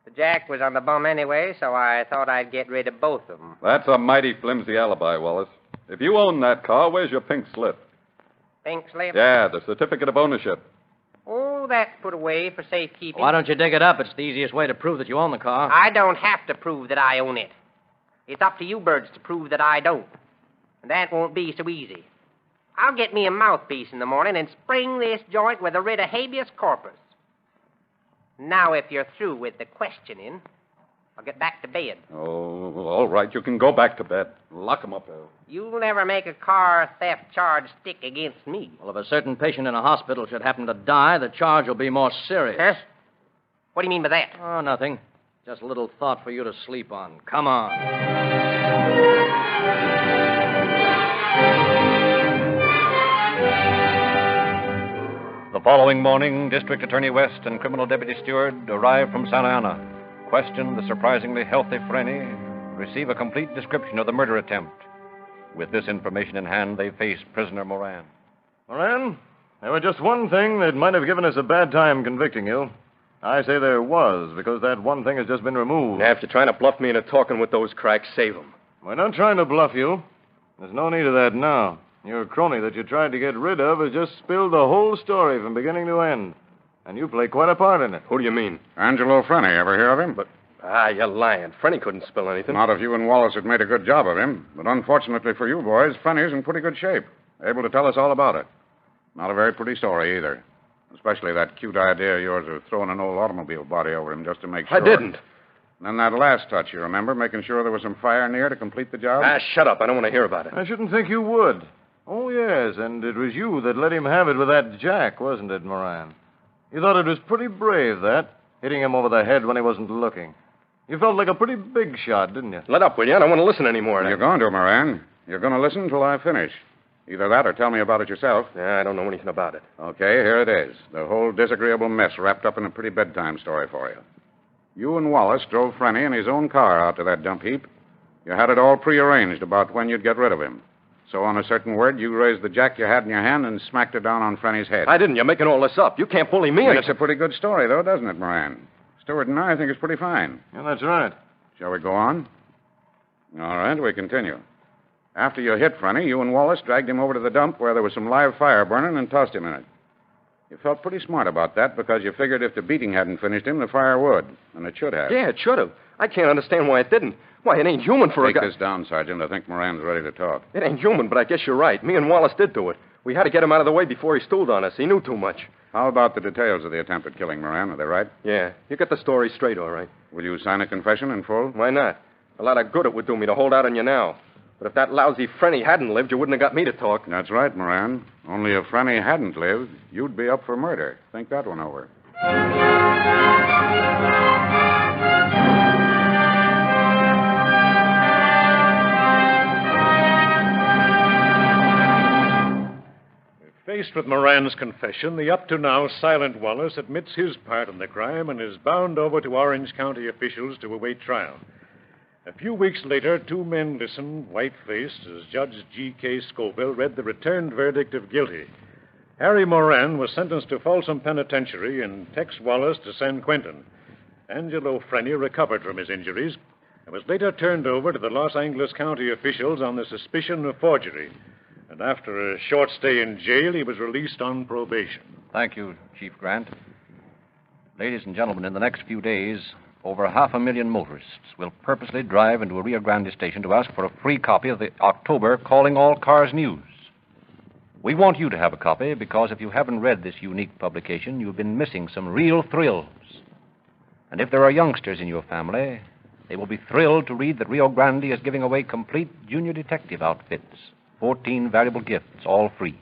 The jack was on the bum anyway, so I thought I'd get rid of both of 'em. That's a mighty flimsy alibi, Wallace. If you own that car, where's your pink slip? Pink slip? Yeah, the certificate of ownership. Oh, that's put away for safekeeping. Why don't you dig it up? It's the easiest way to prove that you own the car. I don't have to prove that I own it. It's up to you birds to prove that I don't. And that won't be so easy. I'll get me a mouthpiece in the morning and spring this joint with a writ of habeas corpus. Now, if you're through with the questioning, I'll get back to bed. Oh, all right. You can go back to bed. Lock 'em up, Al. You'll never make a car theft charge stick against me. Well, if a certain patient in a hospital should happen to die, the charge will be more serious. Huh? What do you mean by that? Oh, nothing. Just a little thought for you to sleep on. Come on. The following morning, District Attorney West and Criminal Deputy Steward arrive from Santa Ana, question the surprisingly healthy Freni, receive a complete description of the murder attempt. With this information in hand, they face prisoner Moran. Moran, there was just one thing that might have given us a bad time convicting you. I say there was, because that one thing has just been removed. After trying to bluff me into talking with those cracks, save them. We're not trying to bluff you. There's no need of that now. Your crony that you tried to get rid of has just spilled the whole story from beginning to end. And you play quite a part in it. Who do you mean? Angelo Freni. Ever hear of him? But, you're lying. Freni couldn't spill anything. Not if you and Wallace had made a good job of him. But unfortunately for you boys, Freni's in pretty good shape. Able to tell us all about it. Not a very pretty story, either. Especially that cute idea of yours of throwing an old automobile body over him just to make sure. I didn't. And then that last touch, you remember? Making sure there was some fire near to complete the job? Shut up. I don't want to hear about it. I shouldn't think you would. Oh, yes, and it was you that let him have it with that jack, wasn't it, Moran? You thought it was pretty brave, that, hitting him over the head when he wasn't looking. You felt like a pretty big shot, didn't you? Let up, will you? I don't want to listen anymore. You're going to, Moran. You're going to listen until I finish. Either that or tell me about it yourself. Yeah, I don't know anything about it. Okay, here it is. The whole disagreeable mess wrapped up in a pretty bedtime story for you. You and Wallace drove Freni in his own car out to that dump heap. You had it all prearranged about when you'd get rid of him. So on a certain word, you raised the jack you had in your hand and smacked it down on Freni's head. I didn't. You're making all this up. You can't bully me. It's a pretty good story, though, doesn't it, Moran? Stewart and I think it's pretty fine. Yeah, that's right. Shall we go on? All right, we continue. After you hit Freni, you and Wallace dragged him over to the dump where there was some live fire burning and tossed him in it. You felt pretty smart about that because you figured if the beating hadn't finished him, the fire would. And it should have. Yeah, it should have. I can't understand why it didn't. Why, it ain't human for a guy... Take this down, Sergeant. I think Moran's ready to talk. It ain't human, but I guess you're right. Me and Wallace did do it. We had to get him out of the way before he stooled on us. He knew too much. How about the details of the attempted killing, Moran? Are they right? Yeah, you get the story straight, all right. Will you sign a confession in full? Why not? A lot of good it would do me to hold out on you now. But if that lousy Frenny hadn't lived, you wouldn't have got me to talk. That's right, Moran. Only if Frenny hadn't lived, you'd be up for murder. Think that one over. Faced with Moran's confession, the up-to-now silent Wallace admits his part in the crime and is bound over to Orange County officials to await trial. A few weeks later, two men listened, white-faced, as Judge G.K. Scoville read the returned verdict of guilty. Harry Moran was sentenced to Folsom Penitentiary and Tex Wallace to San Quentin. Angelo Frenny recovered from his injuries and was later turned over to the Los Angeles County officials on the suspicion of forgery. And after a short stay in jail, he was released on probation. Thank you, Chief Grant. Ladies and gentlemen, in the next few days, over 500,000 motorists will purposely drive into a Rio Grande station to ask for a free copy of the October Calling All Cars news. We want you to have a copy because if you haven't read this unique publication, you've been missing some real thrills. And if there are youngsters in your family, they will be thrilled to read that Rio Grande is giving away complete junior detective outfits. 14 valuable gifts, all free.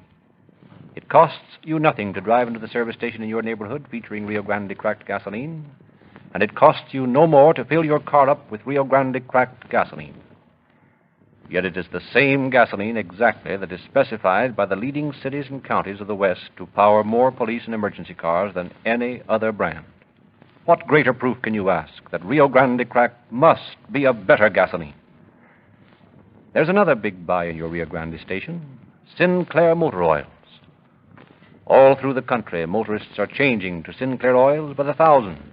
It costs you nothing to drive into the service station in your neighborhood featuring Rio Grande cracked gasoline, and it costs you no more to fill your car up with Rio Grande cracked gasoline. Yet it is the same gasoline exactly that is specified by the leading cities and counties of the West to power more police and emergency cars than any other brand. What greater proof can you ask that Rio Grande cracked must be a better gasoline? There's another big buy in your Rio Grande station, Sinclair Motor Oils. All through the country, motorists are changing to Sinclair oils by the thousands.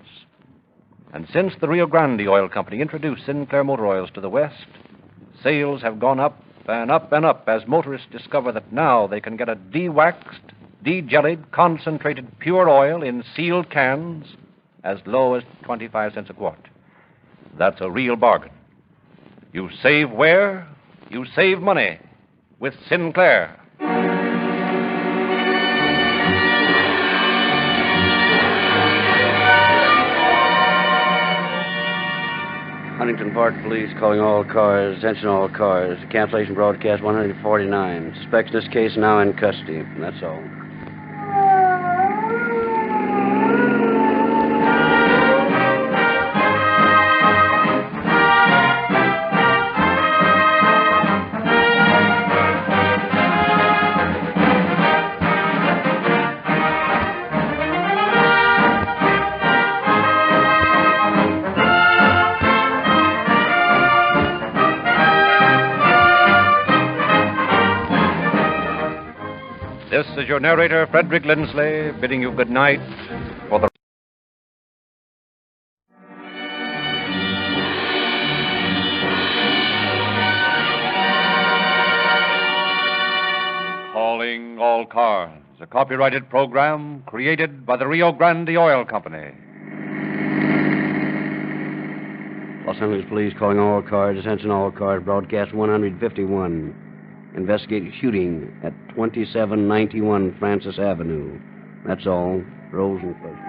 And since the Rio Grande Oil Company introduced Sinclair Motor Oils to the West, sales have gone up and up and up as motorists discover that now they can get a de-waxed, de-jellied, concentrated pure oil in sealed cans as low as 25 cents a quart. That's a real bargain. You save where? You save money with Sinclair. Huntington Park Police calling all cars. Attention all cars. Cancellation broadcast 149. Suspects in this case now in custody. That's all. This is your narrator, Frederick Lindsley, bidding you good night for the... Calling All Cars, a copyrighted program created by the Rio Grande Oil Company. Los Angeles Police calling all cars. Attention all cars. Broadcast 151. Investigate shooting at 2791 Francis Avenue. That's all. Rosenquist.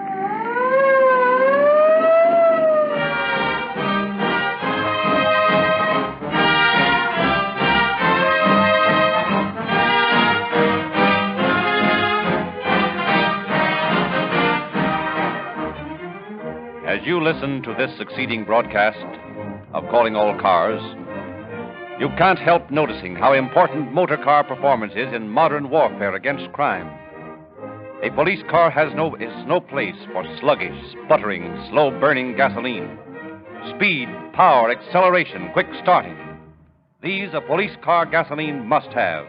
As you listen to this succeeding broadcast of Calling All Cars, you can't help noticing how important motor car performance is in modern warfare against crime. A police car is no place for sluggish, sputtering, slow-burning gasoline. Speed, power, acceleration, quick starting. These a police car gasoline must have.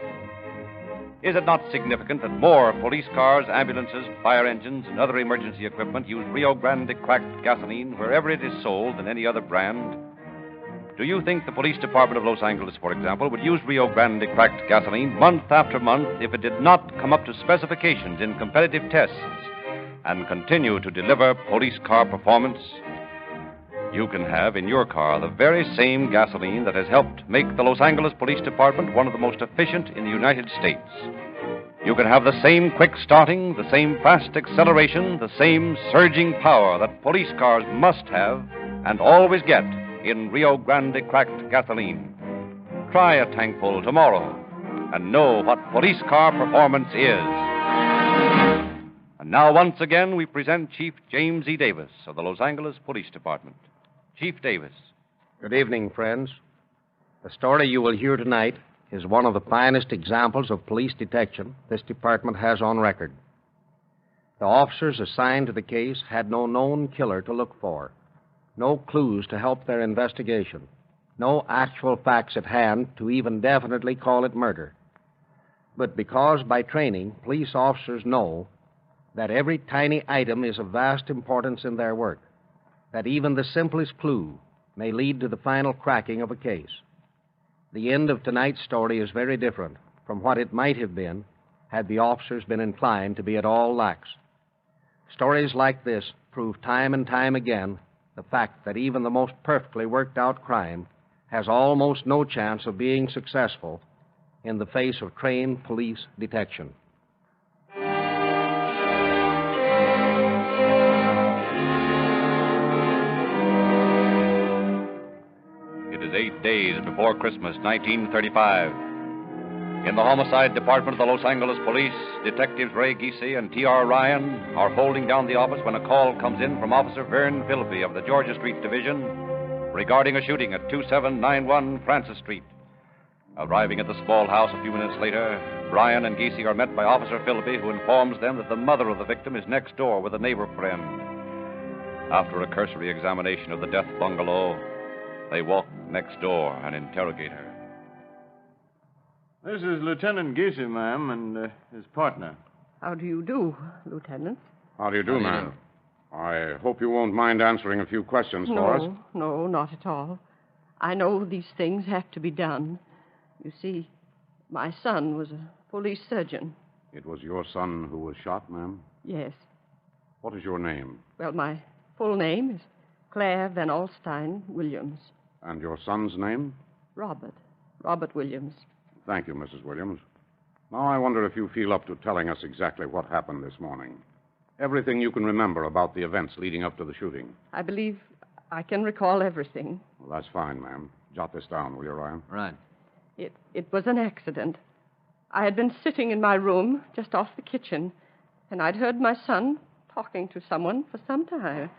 Is it not significant that more police cars, ambulances, fire engines, and other emergency equipment use Rio Grande cracked gasoline wherever it is sold than any other brand? Do you think the police department of Los Angeles, for example, would use Rio Grande cracked gasoline month after month if it did not come up to specifications in competitive tests and continue to deliver police car performance? You can have in your car the very same gasoline that has helped make the Los Angeles Police Department one of the most efficient in the United States. You can have the same quick starting, the same fast acceleration, the same surging power that police cars must have and always get in Rio Grande cracked gasoline. Try a tankful tomorrow and know what police car performance is. And now, once again, we present Chief James E. Davis of the Los Angeles Police Department. Chief Davis. Good evening, friends. The story you will hear tonight is one of the finest examples of police detection this department has on record. The officers assigned to the case had no known killer to look for, no clues to help their investigation, no actual facts at hand to even definitely call it murder. But because by training, police officers know that every tiny item is of vast importance in their work, that even the simplest clue may lead to the final cracking of a case. The end of tonight's story is very different from what it might have been had the officers been inclined to be at all lax. Stories like this prove time and time again the fact that even the most perfectly worked out crime has almost no chance of being successful in the face of trained police detection. It is 8 days before Christmas, 1935. In the Homicide Department of the Los Angeles Police, Detectives Ray Giese and T.R. Ryan are holding down the office when a call comes in from Officer Vern Philby of the Georgia Street Division regarding a shooting at 2791 Francis Street. Arriving at the small house a few minutes later, Ryan and Giese are met by Officer Philby, who informs them that the mother of the victim is next door with a neighbor friend. After a cursory examination of the death bungalow, they walk next door and interrogate her. This is Lieutenant Giese, ma'am, and his partner. How do you do, Lieutenant? How do you do, ma'am? I hope you won't mind answering a few questions for us. No, not at all. I know these things have to be done. You see, my son was a police surgeon. It was your son who was shot, ma'am? Yes. What is your name? Well, my full name is Claire Van Alstyne Williams. And your son's name? Robert Williams. Thank you, Mrs. Williams. Now, I wonder if you feel up to telling us exactly what happened this morning. Everything you can remember about the events leading up to the shooting. I believe I can recall everything. Well, that's fine, ma'am. Jot this down, will you, Ryan? Right. It was an accident. I had been sitting in my room just off the kitchen, and I'd heard my son talking to someone for some time.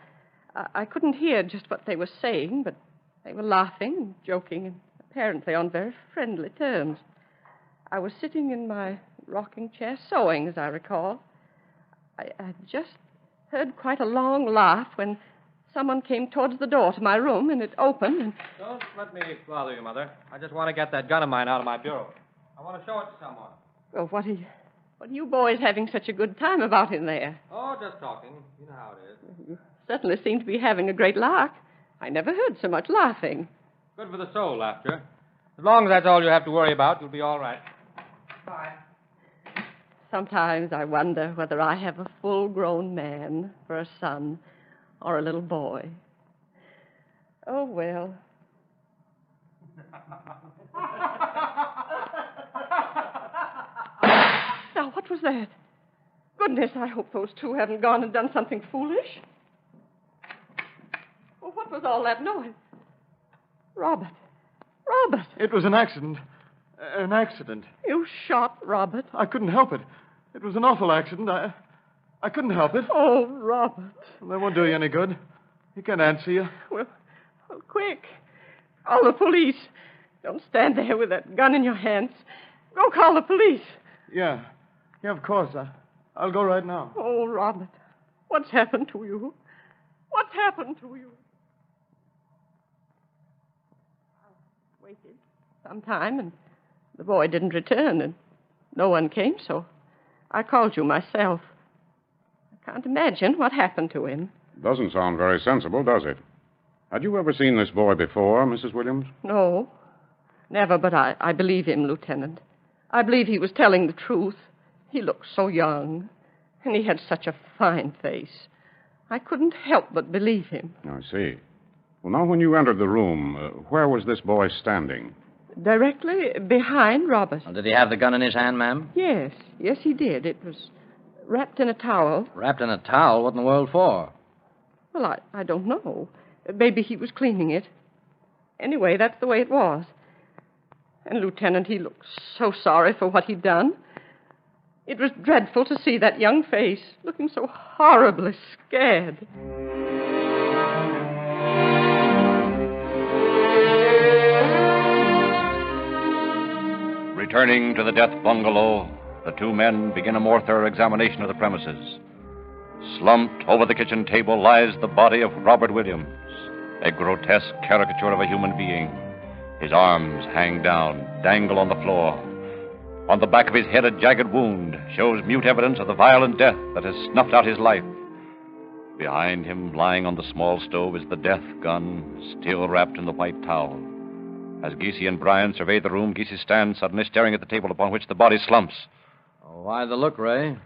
I couldn't hear just what they were saying, but they were laughing and joking, and apparently on very friendly terms. I was sitting in my rocking chair sewing, as I recall. I just heard quite a long laugh when someone came towards the door to my room, and it opened, and... Don't let me bother you, Mother. I just want to get that gun of mine out of my bureau. I want to show it to someone. Well, what are you boys having such a good time about in there? Oh, just talking. You know how it is. You certainly seem to be having a great lark. I never heard so much laughing. Good for the soul, laughter. As long as that's all you have to worry about, you'll be all right. Bye. Sometimes I wonder whether I have a full-grown man for a son or a little boy. Oh, well. Now, what was that? Goodness, I hope those two haven't gone and done something foolish. Oh, what was all that noise? Robert. It was an accident. An accident. You shot Robert? I couldn't help it. It was an awful accident. I couldn't help it. Oh, Robert. Well, that won't do you any good. He can't answer you. Well, quick. Call the police. Don't stand there with that gun in your hands. Go call the police. Yeah, of course. I'll go right now. Oh, Robert. What's happened to you? What's happened to you? I waited some time, and the boy didn't return, and no one came, so I called you myself. I can't imagine what happened to him. Doesn't sound very sensible, does it? Had you ever seen this boy before, Mrs. Williams? No, never, but I believe him, Lieutenant. I believe he was telling the truth. He looked so young, and he had such a fine face. I couldn't help but believe him. I see. Well, now, when you entered the room, where was this boy standing? Directly behind Robert. Did he have the gun in his hand, ma'am? Yes, he did. It was wrapped in a towel. Wrapped in a towel? What in the world for? Well, I don't know. Maybe he was cleaning it. Anyway, that's the way it was. And, Lieutenant, he looked so sorry for what he'd done. It was dreadful to see that young face looking so horribly scared. Returning to the death bungalow, the two men begin a more thorough examination of the premises. Slumped over the kitchen table lies the body of Robert Williams, a grotesque caricature of a human being. His arms hang down, dangle on the floor. On the back of his head, a jagged wound shows mute evidence of the violent death that has snuffed out his life. Behind him, lying on the small stove, is the death gun, still wrapped in the white towel. As Geesey and Bryan survey the room, Geesey stands suddenly staring at the table upon which the body slumps. Oh, why the look, Ray?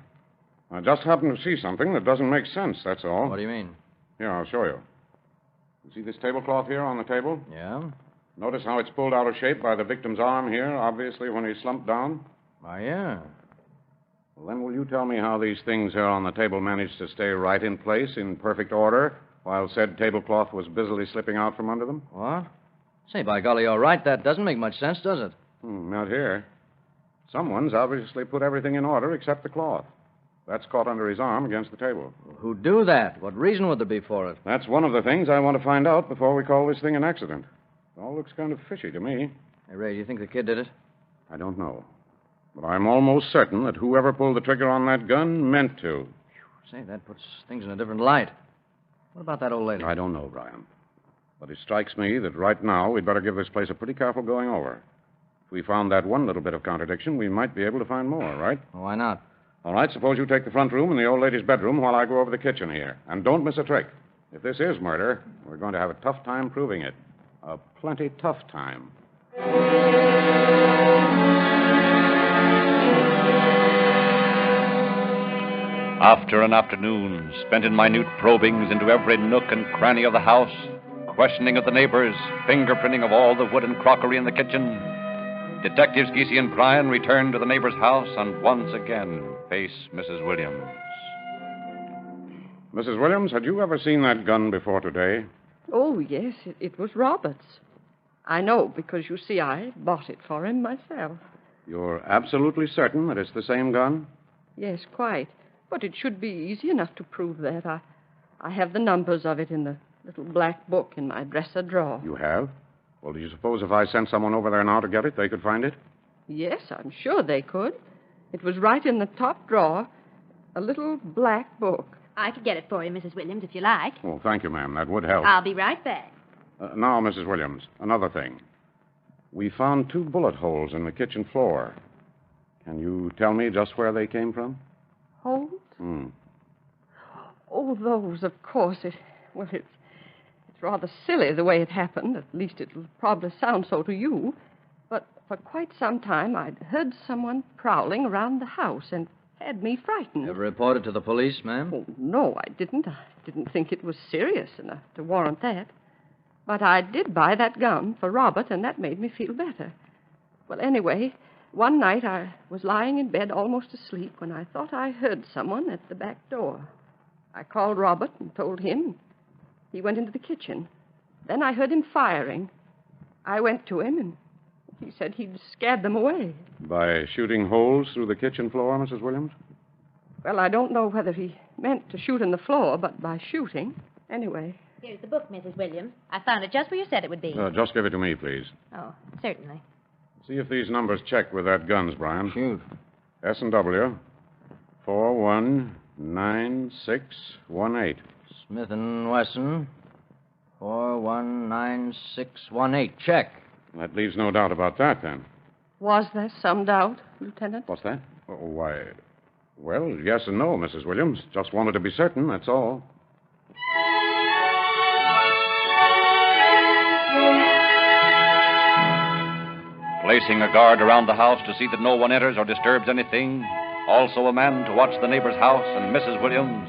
I just happened to see something that doesn't make sense, that's all. What do you mean? Here, I'll show you. You see this tablecloth here on the table? Yeah? Notice how it's pulled out of shape by the victim's arm here, obviously when he slumped down? Why, yeah. Well, then will you tell me how these things here on the table managed to stay right in place in perfect order while said tablecloth was busily slipping out from under them? What? Say, by golly, you're right. That doesn't make much sense, does it? Not here. Someone's obviously put everything in order except the cloth. That's caught under his arm against the table. Who'd do that? What reason would there be for it? That's one of the things I want to find out before we call this thing an accident. It all looks kind of fishy to me. Hey, Ray, do you think the kid did it? I don't know. But I'm almost certain that whoever pulled the trigger on that gun meant to. Say, that puts things in a different light. What about that old lady? I don't know, Brian. But it strikes me that right now we'd better give this place a pretty careful going over. If we found that one little bit of contradiction, we might be able to find more, right? Why not? All right, suppose you take the front room and the old lady's bedroom while I go over the kitchen here. And don't miss a trick. If this is murder, we're going to have a tough time proving it. A plenty tough time. After an afternoon spent in minute probings into every nook and cranny of the house, questioning of the neighbors, fingerprinting of all the wood and crockery in the kitchen, Detectives Geesey and Bryan return to the neighbor's house and once again face Mrs. Williams. Mrs. Williams, had you ever seen that gun before today? Oh, yes, it was Robert's. I know, because you see, I bought it for him myself. You're absolutely certain that it's the same gun? Yes, quite. But it should be easy enough to prove that. I have the numbers of it in the little black book in my dresser drawer. You have? Well, do you suppose if I sent someone over there now to get it, they could find it? Yes, I'm sure they could. It was right in the top drawer, a little black book. I could get it for you, Mrs. Williams, if you like. Well, thank you, ma'am. That would help. I'll be right back. Now, Mrs. Williams, another thing. We found 2 bullet holes in the kitchen floor. Can you tell me just where they came from? Holes? Oh, those, of course. It's rather silly the way it happened. At least it will probably sound so to you. But for quite some time, I'd heard someone prowling around the house and had me frightened. Ever reported to the police, ma'am? Oh, no, I didn't. I didn't think it was serious enough to warrant that. But I did buy that gun for Robert, and that made me feel better. Well, anyway, one night I was lying in bed almost asleep when I thought I heard someone at the back door. I called Robert and told him. He went into the kitchen. Then I heard him firing. I went to him, and he said he'd scared them away. By shooting holes through the kitchen floor, Mrs. Williams? Well, I don't know whether he meant to shoot in the floor, but by shooting, anyway. Here's the book, Mrs. Williams. I found it just where you said it would be. Just give it to me, please. Oh, certainly. See if these numbers check with that gun's, Brian. Shoot. S&W 419618. Smith & Wesson 419618. Check. That leaves no doubt about that, then. Was there some doubt, Lieutenant? What's that? Oh, why, well, yes and no, Mrs. Williams. Just wanted to be certain, that's all. Placing a guard around the house to see that no one enters or disturbs anything, also a man to watch the neighbor's house and Mrs. Williams,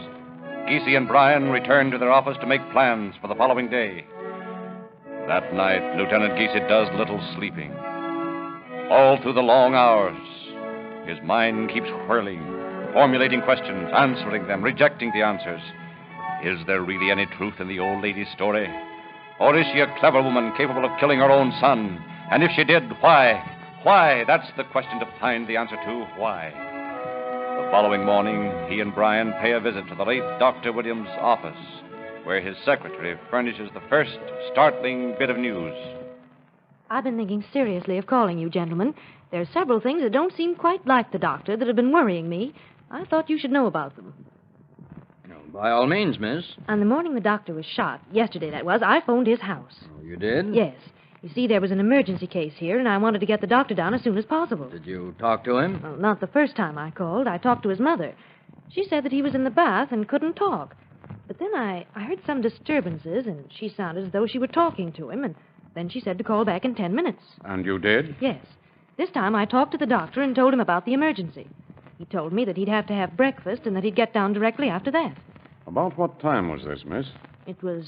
Giese and Bryan returned to their office to make plans for the following day. That night, Lieutenant Giese does little sleeping. All through the long hours, his mind keeps whirling, formulating questions, answering them, rejecting the answers. Is there really any truth in the old lady's story? Or is she a clever woman capable of killing her own son? And if she did, why? Why? That's the question to find the answer to. Why? The following morning, he and Bryan pay a visit to the late Dr. Williams' office, where his secretary furnishes the first startling bit of news. I've been thinking seriously of calling you, gentlemen. There are several things that don't seem quite like the doctor that have been worrying me. I thought you should know about them. By all means, miss. On the morning the doctor was shot, yesterday that was, I phoned his house. Oh, you did? Yes. You see, there was an emergency case here, and I wanted to get the doctor down as soon as possible. Did you talk to him? Well, not the first time I called. I talked to his mother. She said that he was in the bath and couldn't talk. But then I heard some disturbances, and she sounded as though she were talking to him, and then she said to call back in 10 minutes. And you did? Yes. This time I talked to the doctor and told him about the emergency. He told me that he'd have to have breakfast and that he'd get down directly after that. About what time was this, miss? It was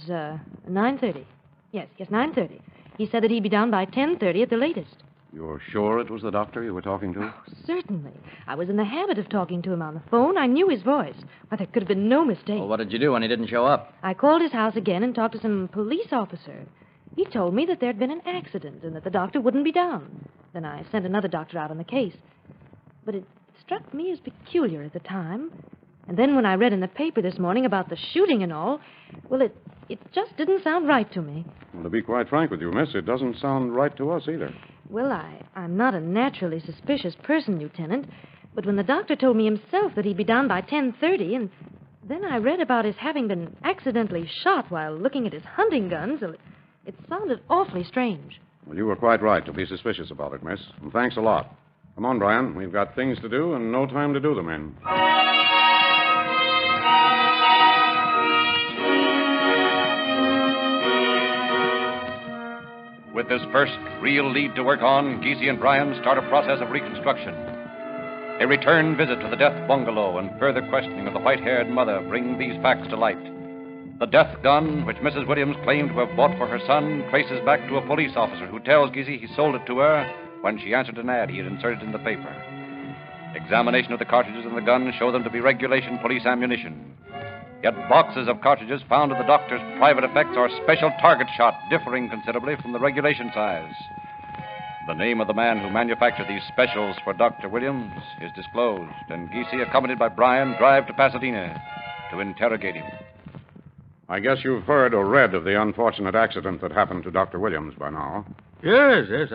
9:30. Yes, 9:30. He said that he'd be down by 10:30 at the latest. You're sure it was the doctor you were talking to? Oh, certainly. I was in the habit of talking to him on the phone. I knew his voice. Why, there could have been no mistake. Well, what did you do when he didn't show up? I called his house again and talked to some police officer. He told me that there'd been an accident and that the doctor wouldn't be down. Then I sent another doctor out on the case. But it struck me as peculiar at the time. And then when I read in the paper this morning about the shooting and all, well, it just didn't sound right to me. Well, to be quite frank with you, miss, it doesn't sound right to us either. Well, I'm not a naturally suspicious person, Lieutenant, but when the doctor told me himself that he'd be down by 10:30, and then I read about his having been accidentally shot while looking at his hunting guns, well, it sounded awfully strange. Well, you were quite right to be suspicious about it, miss. And thanks a lot. Come on, Bryan. We've got things to do and no time to do them in. With this first real lead to work on, Giese and Bryan start a process of reconstruction. A return visit to the death bungalow and further questioning of the white-haired mother bring these facts to light. The death gun, which Mrs. Williams claimed to have bought for her son, traces back to a police officer who tells Giese he sold it to her when she answered an ad he had inserted in the paper. Examination of the cartridges in the gun show them to be regulation police ammunition. Yet boxes of cartridges found at the doctor's private effects are special target shot, differing considerably from the regulation size. The name of the man who manufactured these specials for Dr. Williams is disclosed, and Giese, accompanied by Bryan, drive to Pasadena to interrogate him. I guess you've heard or read of the unfortunate accident that happened to Dr. Williams by now. Yes.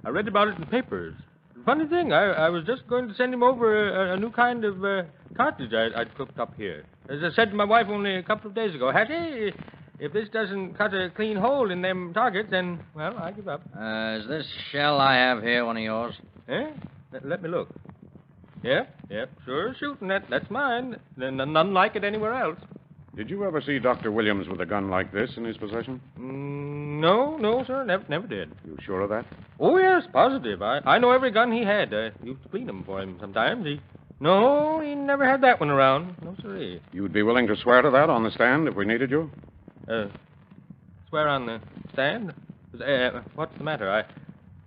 I read about it in the papers. Funny thing, I was just going to send him over a new kind of cartridge I'd cooked up here. As I said to my wife only a couple of days ago, Hattie, if this doesn't cut a clean hole in them targets, then, well, I give up. Is this shell I have here one of yours? Eh? Let me look. Yep, sure, shooting. That's mine. None like it anywhere else. Did you ever see Dr. Williams with a gun like this in his possession? No, sir. Never did. You sure of that? Oh, yes, positive. I know every gun he had. Used to clean them for him sometimes. He never had that one around. No, sirree. You'd be willing to swear to that on the stand if we needed you? Swear on the stand? What's the matter?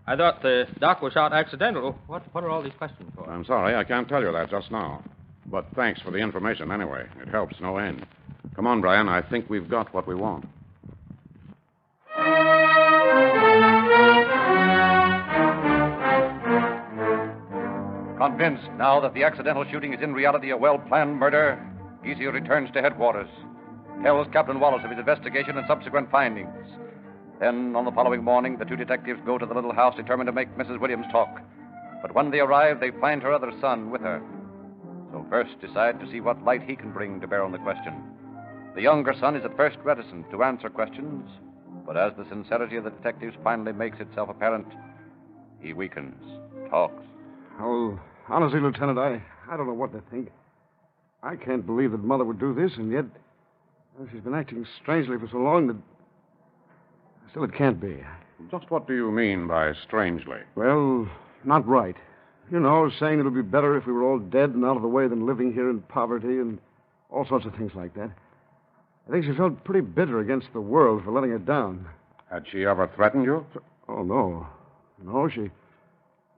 I thought the doc was shot accidental. What are all these questions for? I'm sorry, I can't tell you that just now. But thanks for the information anyway. It helps no end. Come on, Bryan. I think we've got what we want. Convinced now that the accidental shooting is in reality a well-planned murder, Giese returns to headquarters, tells Captain Wallace of his investigation and subsequent findings. Then, on the following morning, the two detectives go to the little house determined to make Mrs. Williams talk. But when they arrive, they find her other son with her. So first decide to see what light he can bring to bear on the question. The younger son is at first reticent to answer questions, but as the sincerity of the detectives finally makes itself apparent, he weakens, talks. Oh, honestly, Lieutenant, I don't know what to think. I can't believe that Mother would do this, and yet she's been acting strangely for so long that... Still, it can't be. Just what do you mean by strangely? Well, not right. You know, saying it'll be better if we were all dead and out of the way than living here in poverty and all sorts of things like that. I think she felt pretty bitter against the world for letting her down. Had she ever threatened you? Oh, no. No,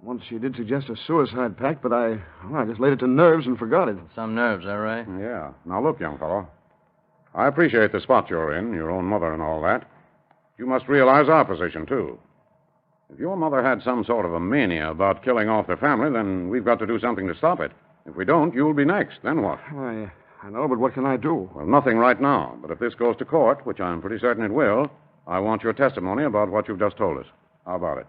once she did suggest a suicide pact, but I just laid it to nerves and forgot it. Some nerves, all right? Yeah. Now, look, young fellow. I appreciate the spot you're in, your own mother and all that. You must realize our position, too. If your mother had some sort of a mania about killing off the family, then we've got to do something to stop it. If we don't, you'll be next. Then what? I know, but what can I do? Well, nothing right now. But if this goes to court, which I'm pretty certain it will, I want your testimony about what you've just told us. How about it?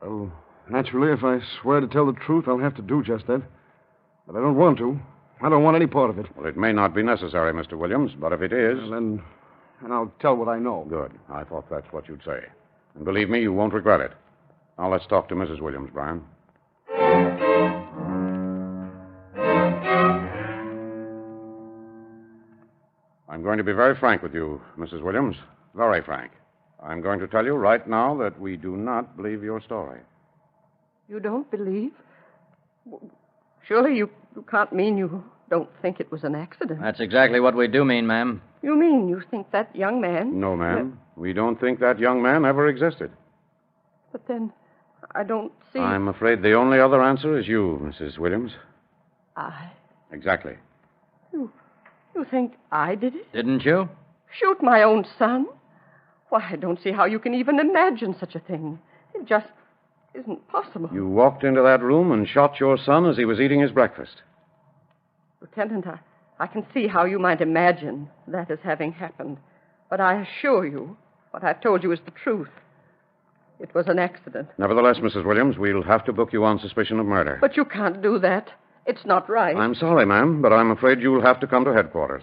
Well, naturally, if I swear to tell the truth, I'll have to do just that. But I don't want to. I don't want any part of it. Well, it may not be necessary, Mr. Williams, but if it is... Well, then I'll tell what I know. Good. I thought that's what you'd say. And believe me, you won't regret it. Now let's talk to Mrs. Williams, Brian. I'm going to be very frank with you, Mrs. Williams. Very frank. I'm going to tell you right now that we do not believe your story. You don't believe? Surely you can't mean you don't think it was an accident. That's exactly what we do mean, ma'am. You mean you think that young man... No, ma'am. We don't think that young man ever existed. But then, I don't see... I'm afraid the only other answer is you, Mrs. Williams. I? Exactly. You think I did it? Didn't you? Shoot my own son? Why, I don't see how you can even imagine such a thing. It just isn't possible. You walked into that room and shot your son as he was eating his breakfast. Lieutenant, I can see how you might imagine that as having happened. But I assure you, what I've told you is the truth. It was an accident. Nevertheless, Mrs. Williams, we'll have to book you on suspicion of murder. But you can't do that. It's not right. I'm sorry, ma'am, but I'm afraid you'll have to come to headquarters.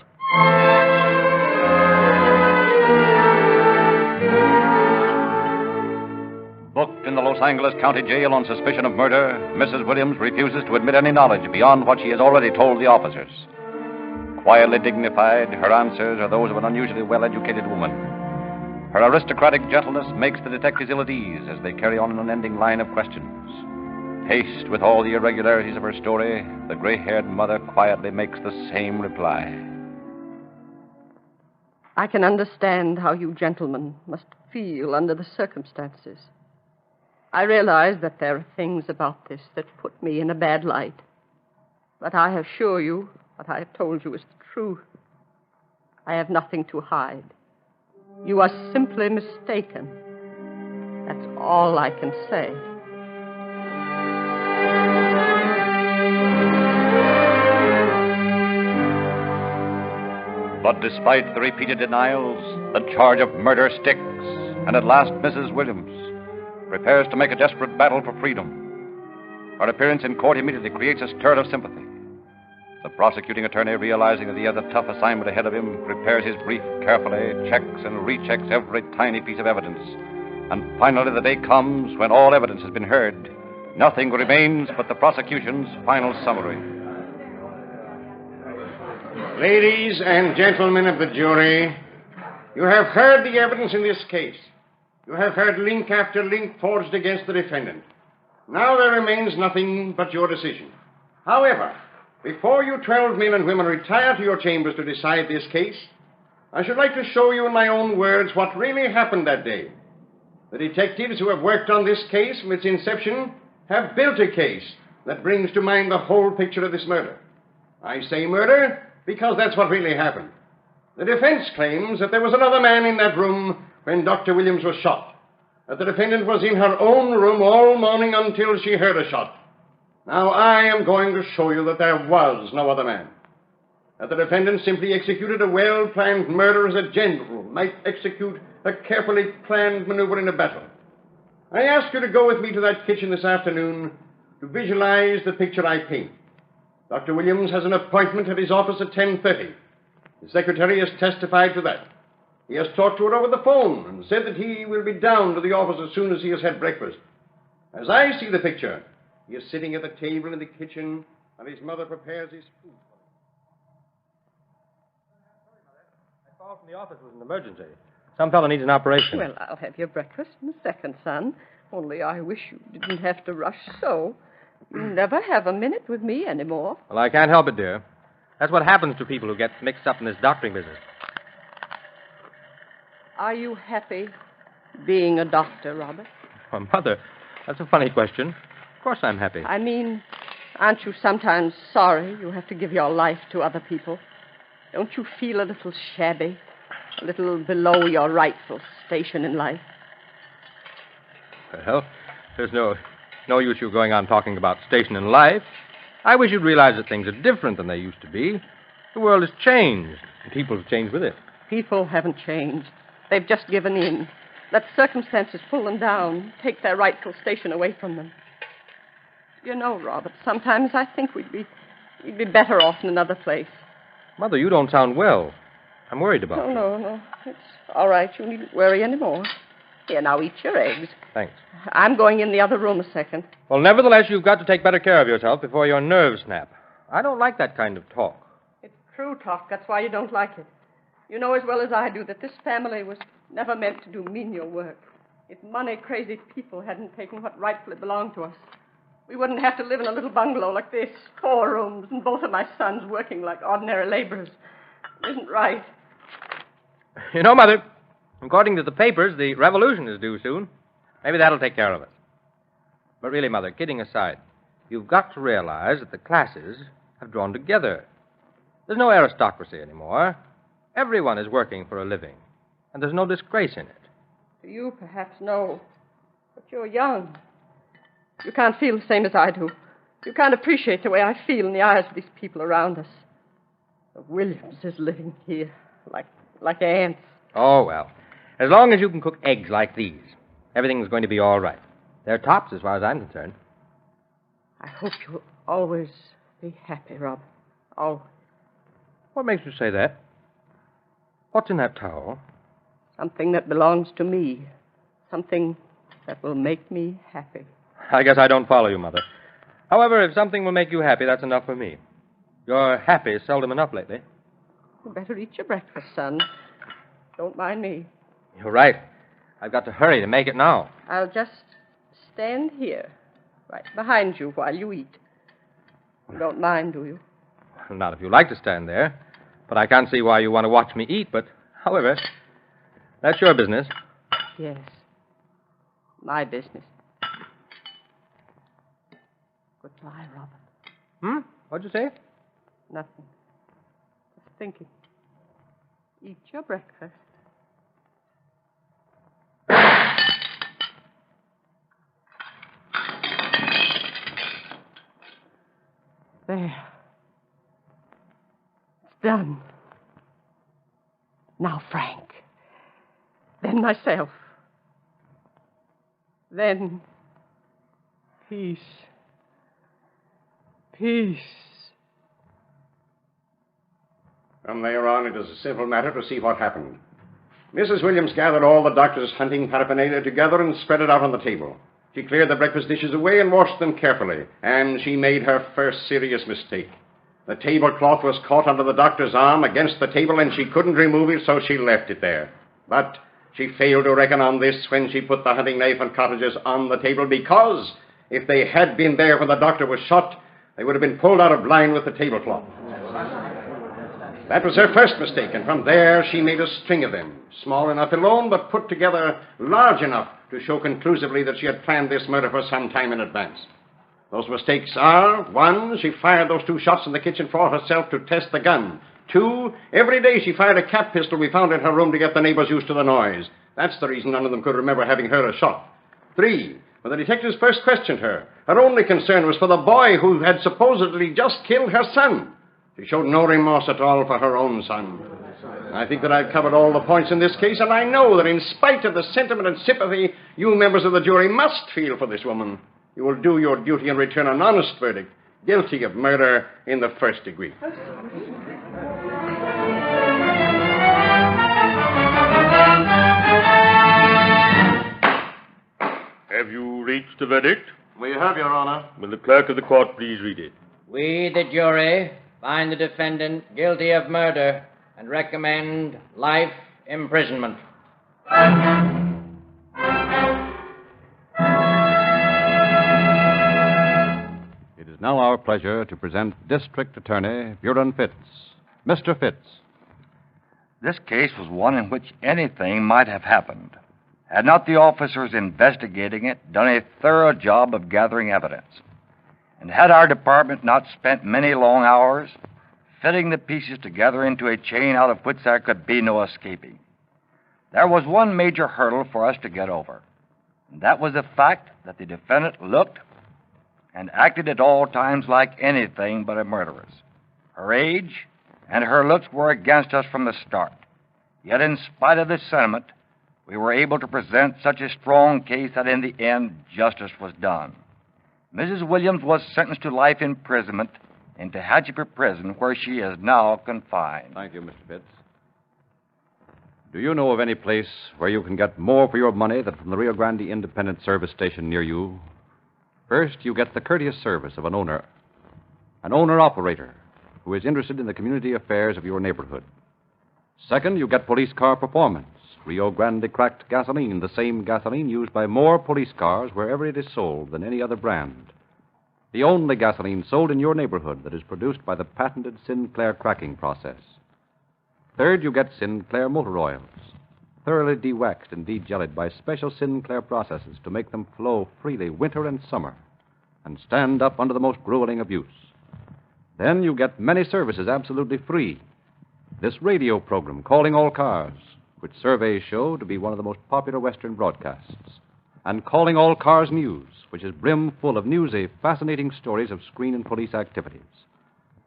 Booked in the Los Angeles County Jail on suspicion of murder, Mrs. Williams refuses to admit any knowledge beyond what she has already told the officers. Quietly dignified, her answers are those of an unusually well-educated woman. Her aristocratic gentleness makes the detectives ill at ease as they carry on an unending line of questions. Paced with all the irregularities of her story, the gray-haired mother quietly makes the same reply. I can understand how you gentlemen must feel under the circumstances. I realize that there are things about this that put me in a bad light. But I assure you what I have told you is the truth. I have nothing to hide. You are simply mistaken. That's all I can say. But despite the repeated denials, the charge of murder sticks, and at last Mrs. Williams prepares to make a desperate battle for freedom. Her appearance in court immediately creates a stir of sympathy. The prosecuting attorney, realizing that he has a tough assignment ahead of him, prepares his brief carefully, checks and rechecks every tiny piece of evidence. And finally the day comes when all evidence has been heard. Nothing remains but the prosecution's final summary. Ladies and gentlemen of the jury, you have heard the evidence in this case. You have heard link after link forged against the defendant. Now there remains nothing but your decision. However, before you 12 men and women retire to your chambers to decide this case, I should like to show you in my own words what really happened that day. The detectives who have worked on this case from its inception have built a case that brings to mind the whole picture of this murder. I say murder because that's what really happened. The defense claims that there was another man in that room when Dr. Williams was shot, that the defendant was in her own room all morning until she heard a shot. Now, I am going to show you that there was no other man, that the defendant simply executed a well-planned murder as a general might execute a carefully planned maneuver in a battle. I ask you to go with me to that kitchen this afternoon to visualize the picture I paint. Dr. Williams has an appointment at his office at 10:30. The secretary has testified to that. He has talked to her over the phone and said that he will be down to the office as soon as he has had breakfast. As I see the picture, he is sitting at the table in the kitchen, and his mother prepares his food. A call from the office was an emergency. Some fellow needs an operation. Well, I'll have your breakfast in a second, son. Only I wish you didn't have to rush so. You never have a minute with me anymore. Well, I can't help it, dear. That's what happens to people who get mixed up in this doctoring business. Are you happy being a doctor, Robert? Oh, Mother, that's a funny question. Of course I'm happy. I mean, aren't you sometimes sorry you have to give your life to other people? Don't you feel a little shabby? A little below your rightful station in life? Well, there's no use you going on talking about station in life. I wish you'd realize that things are different than they used to be. The world has changed, and people have changed with it. People haven't changed. They've just given in. Let circumstances pull them down, take their rightful station away from them. You know, Robert, sometimes I think we'd be better off in another place. Mother, you don't sound well. I'm worried about you. No. It's all right. You needn't worry anymore. Here, now eat your eggs. Thanks. I'm going in the other room a second. Well, nevertheless, you've got to take better care of yourself before your nerves snap. I don't like that kind of talk. It's true talk. That's why you don't like it. You know as well as I do that this family was never meant to do menial work. If money-crazy people hadn't taken what rightfully belonged to us, we wouldn't have to live in a little bungalow like this, 4 rooms, and both of my sons working like ordinary laborers. It isn't right. You know, Mother, according to the papers, the revolution is due soon. Maybe that'll take care of it. But really, Mother, kidding aside, you've got to realize that the classes have drawn together. There's no aristocracy anymore. Everyone is working for a living, and there's no disgrace in it. You perhaps know, but you're young. You can't feel the same as I do. You can't appreciate the way I feel in the eyes of these people around us. The Williams is living here like ants. Oh, well, as long as you can cook eggs like these, everything's going to be all right. They're tops as far as I'm concerned. I hope you'll always be happy, Rob. Always. What makes you say that? What's in that towel? Something that belongs to me. Something that will make me happy. I guess I don't follow you, Mother. However, if something will make you happy, that's enough for me. You're happy seldom enough lately. You better eat your breakfast, son. Don't mind me. You're right. I've got to hurry to make it now. I'll just stand here, right behind you while you eat. You don't mind, do you? Well, not if you like to stand there. But I can't see why you want to watch me eat. But, however, that's your business. Yes. My business. Goodbye, Robert. What'd you say? Nothing. Just thinking. Eat your breakfast. There. It's done. Now, Frank. Then myself. Then peace. Peace. From there on, it is a simple matter to see what happened. Mrs. Williams gathered all the doctor's hunting paraphernalia together and spread it out on the table. She cleared the breakfast dishes away and washed them carefully, and she made her first serious mistake. The tablecloth was caught under the doctor's arm against the table, and she couldn't remove it, so she left it there. But she failed to reckon on this when she put the hunting knife and cartridges on the table, because if they had been there when the doctor was shot, they would have been pulled out of line with the tablecloth. That was her first mistake, and from there she made a string of them, small enough alone, but put together large enough to show conclusively that she had planned this murder for some time in advance. Those mistakes are, 1, she fired those 2 shots in the kitchen floor herself to test the gun. 2, every day she fired a cap pistol we found in her room to get the neighbors used to the noise. That's the reason none of them could remember having heard a shot. 3, when the detectives first questioned her, her only concern was for the boy who had supposedly just killed her son. She showed no remorse at all for her own son. I think that I've covered all the points in this case, and I know that in spite of the sentiment and sympathy you members of the jury must feel for this woman, you will do your duty and return an honest verdict, guilty of murder in the 1st degree. Have you reached a verdict? We have, Your Honor. Will the clerk of the court please read it? We, the jury, find the defendant guilty of murder and recommend life imprisonment. It is now our pleasure to present District Attorney Buren Fitz. Mr. Fitz. This case was one in which anything might have happened, had not the officers investigating it done a thorough job of gathering evidence, and had our department not spent many long hours fitting the pieces together into a chain out of which there could be no escaping. There was one major hurdle for us to get over, and that was the fact that the defendant looked and acted at all times like anything but a murderess. Her age and her looks were against us from the start. Yet in spite of this sentiment, we were able to present such a strong case that in the end, justice was done. Mrs. Williams was sentenced to life imprisonment in Tehachapi Prison, where she is now confined. Thank you, Mr. Fitz. Do you know of any place where you can get more for your money than from the Rio Grande Independent Service Station near you? First, you get the courteous service of an owner-operator, who is interested in the community affairs of your neighborhood. Second, you get police car performance, Rio Grande cracked gasoline, the same gasoline used by more police cars wherever it is sold than any other brand. The only gasoline sold in your neighborhood that is produced by the patented Sinclair cracking process. Third, you get Sinclair motor oils, thoroughly de-waxed and de-jellied by special Sinclair processes to make them flow freely winter and summer and stand up under the most grueling abuse. Then you get many services absolutely free. This radio program, Calling All Cars, which surveys show to be one of the most popular Western broadcasts, and Calling All Cars News, which is brim full of newsy, fascinating stories of screen and police activities,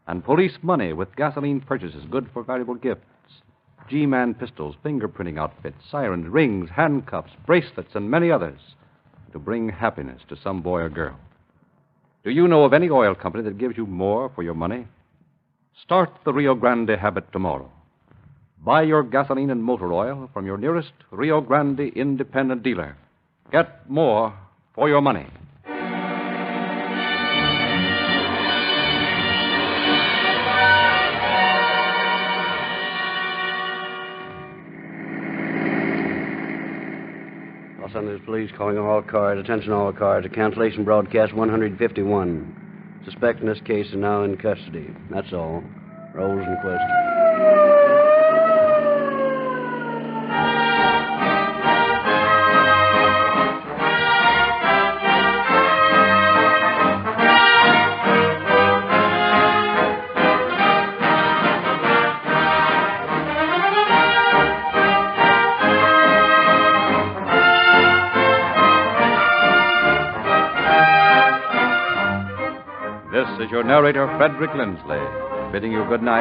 and Police Money with gasoline purchases good for valuable gifts, G-Man pistols, fingerprinting outfits, sirens, rings, handcuffs, bracelets, and many others to bring happiness to some boy or girl. Do you know of any oil company that gives you more for your money? Start the Rio Grande habit tomorrow. Buy your gasoline and motor oil from your nearest Rio Grande independent dealer. Get more for your money. Los Angeles Police calling all cars. Attention all cars. A cancellation broadcast 151. Suspect in this case is now in custody. That's all. Rolls and questions. This is your narrator, Frederick Lindsley, bidding you good night.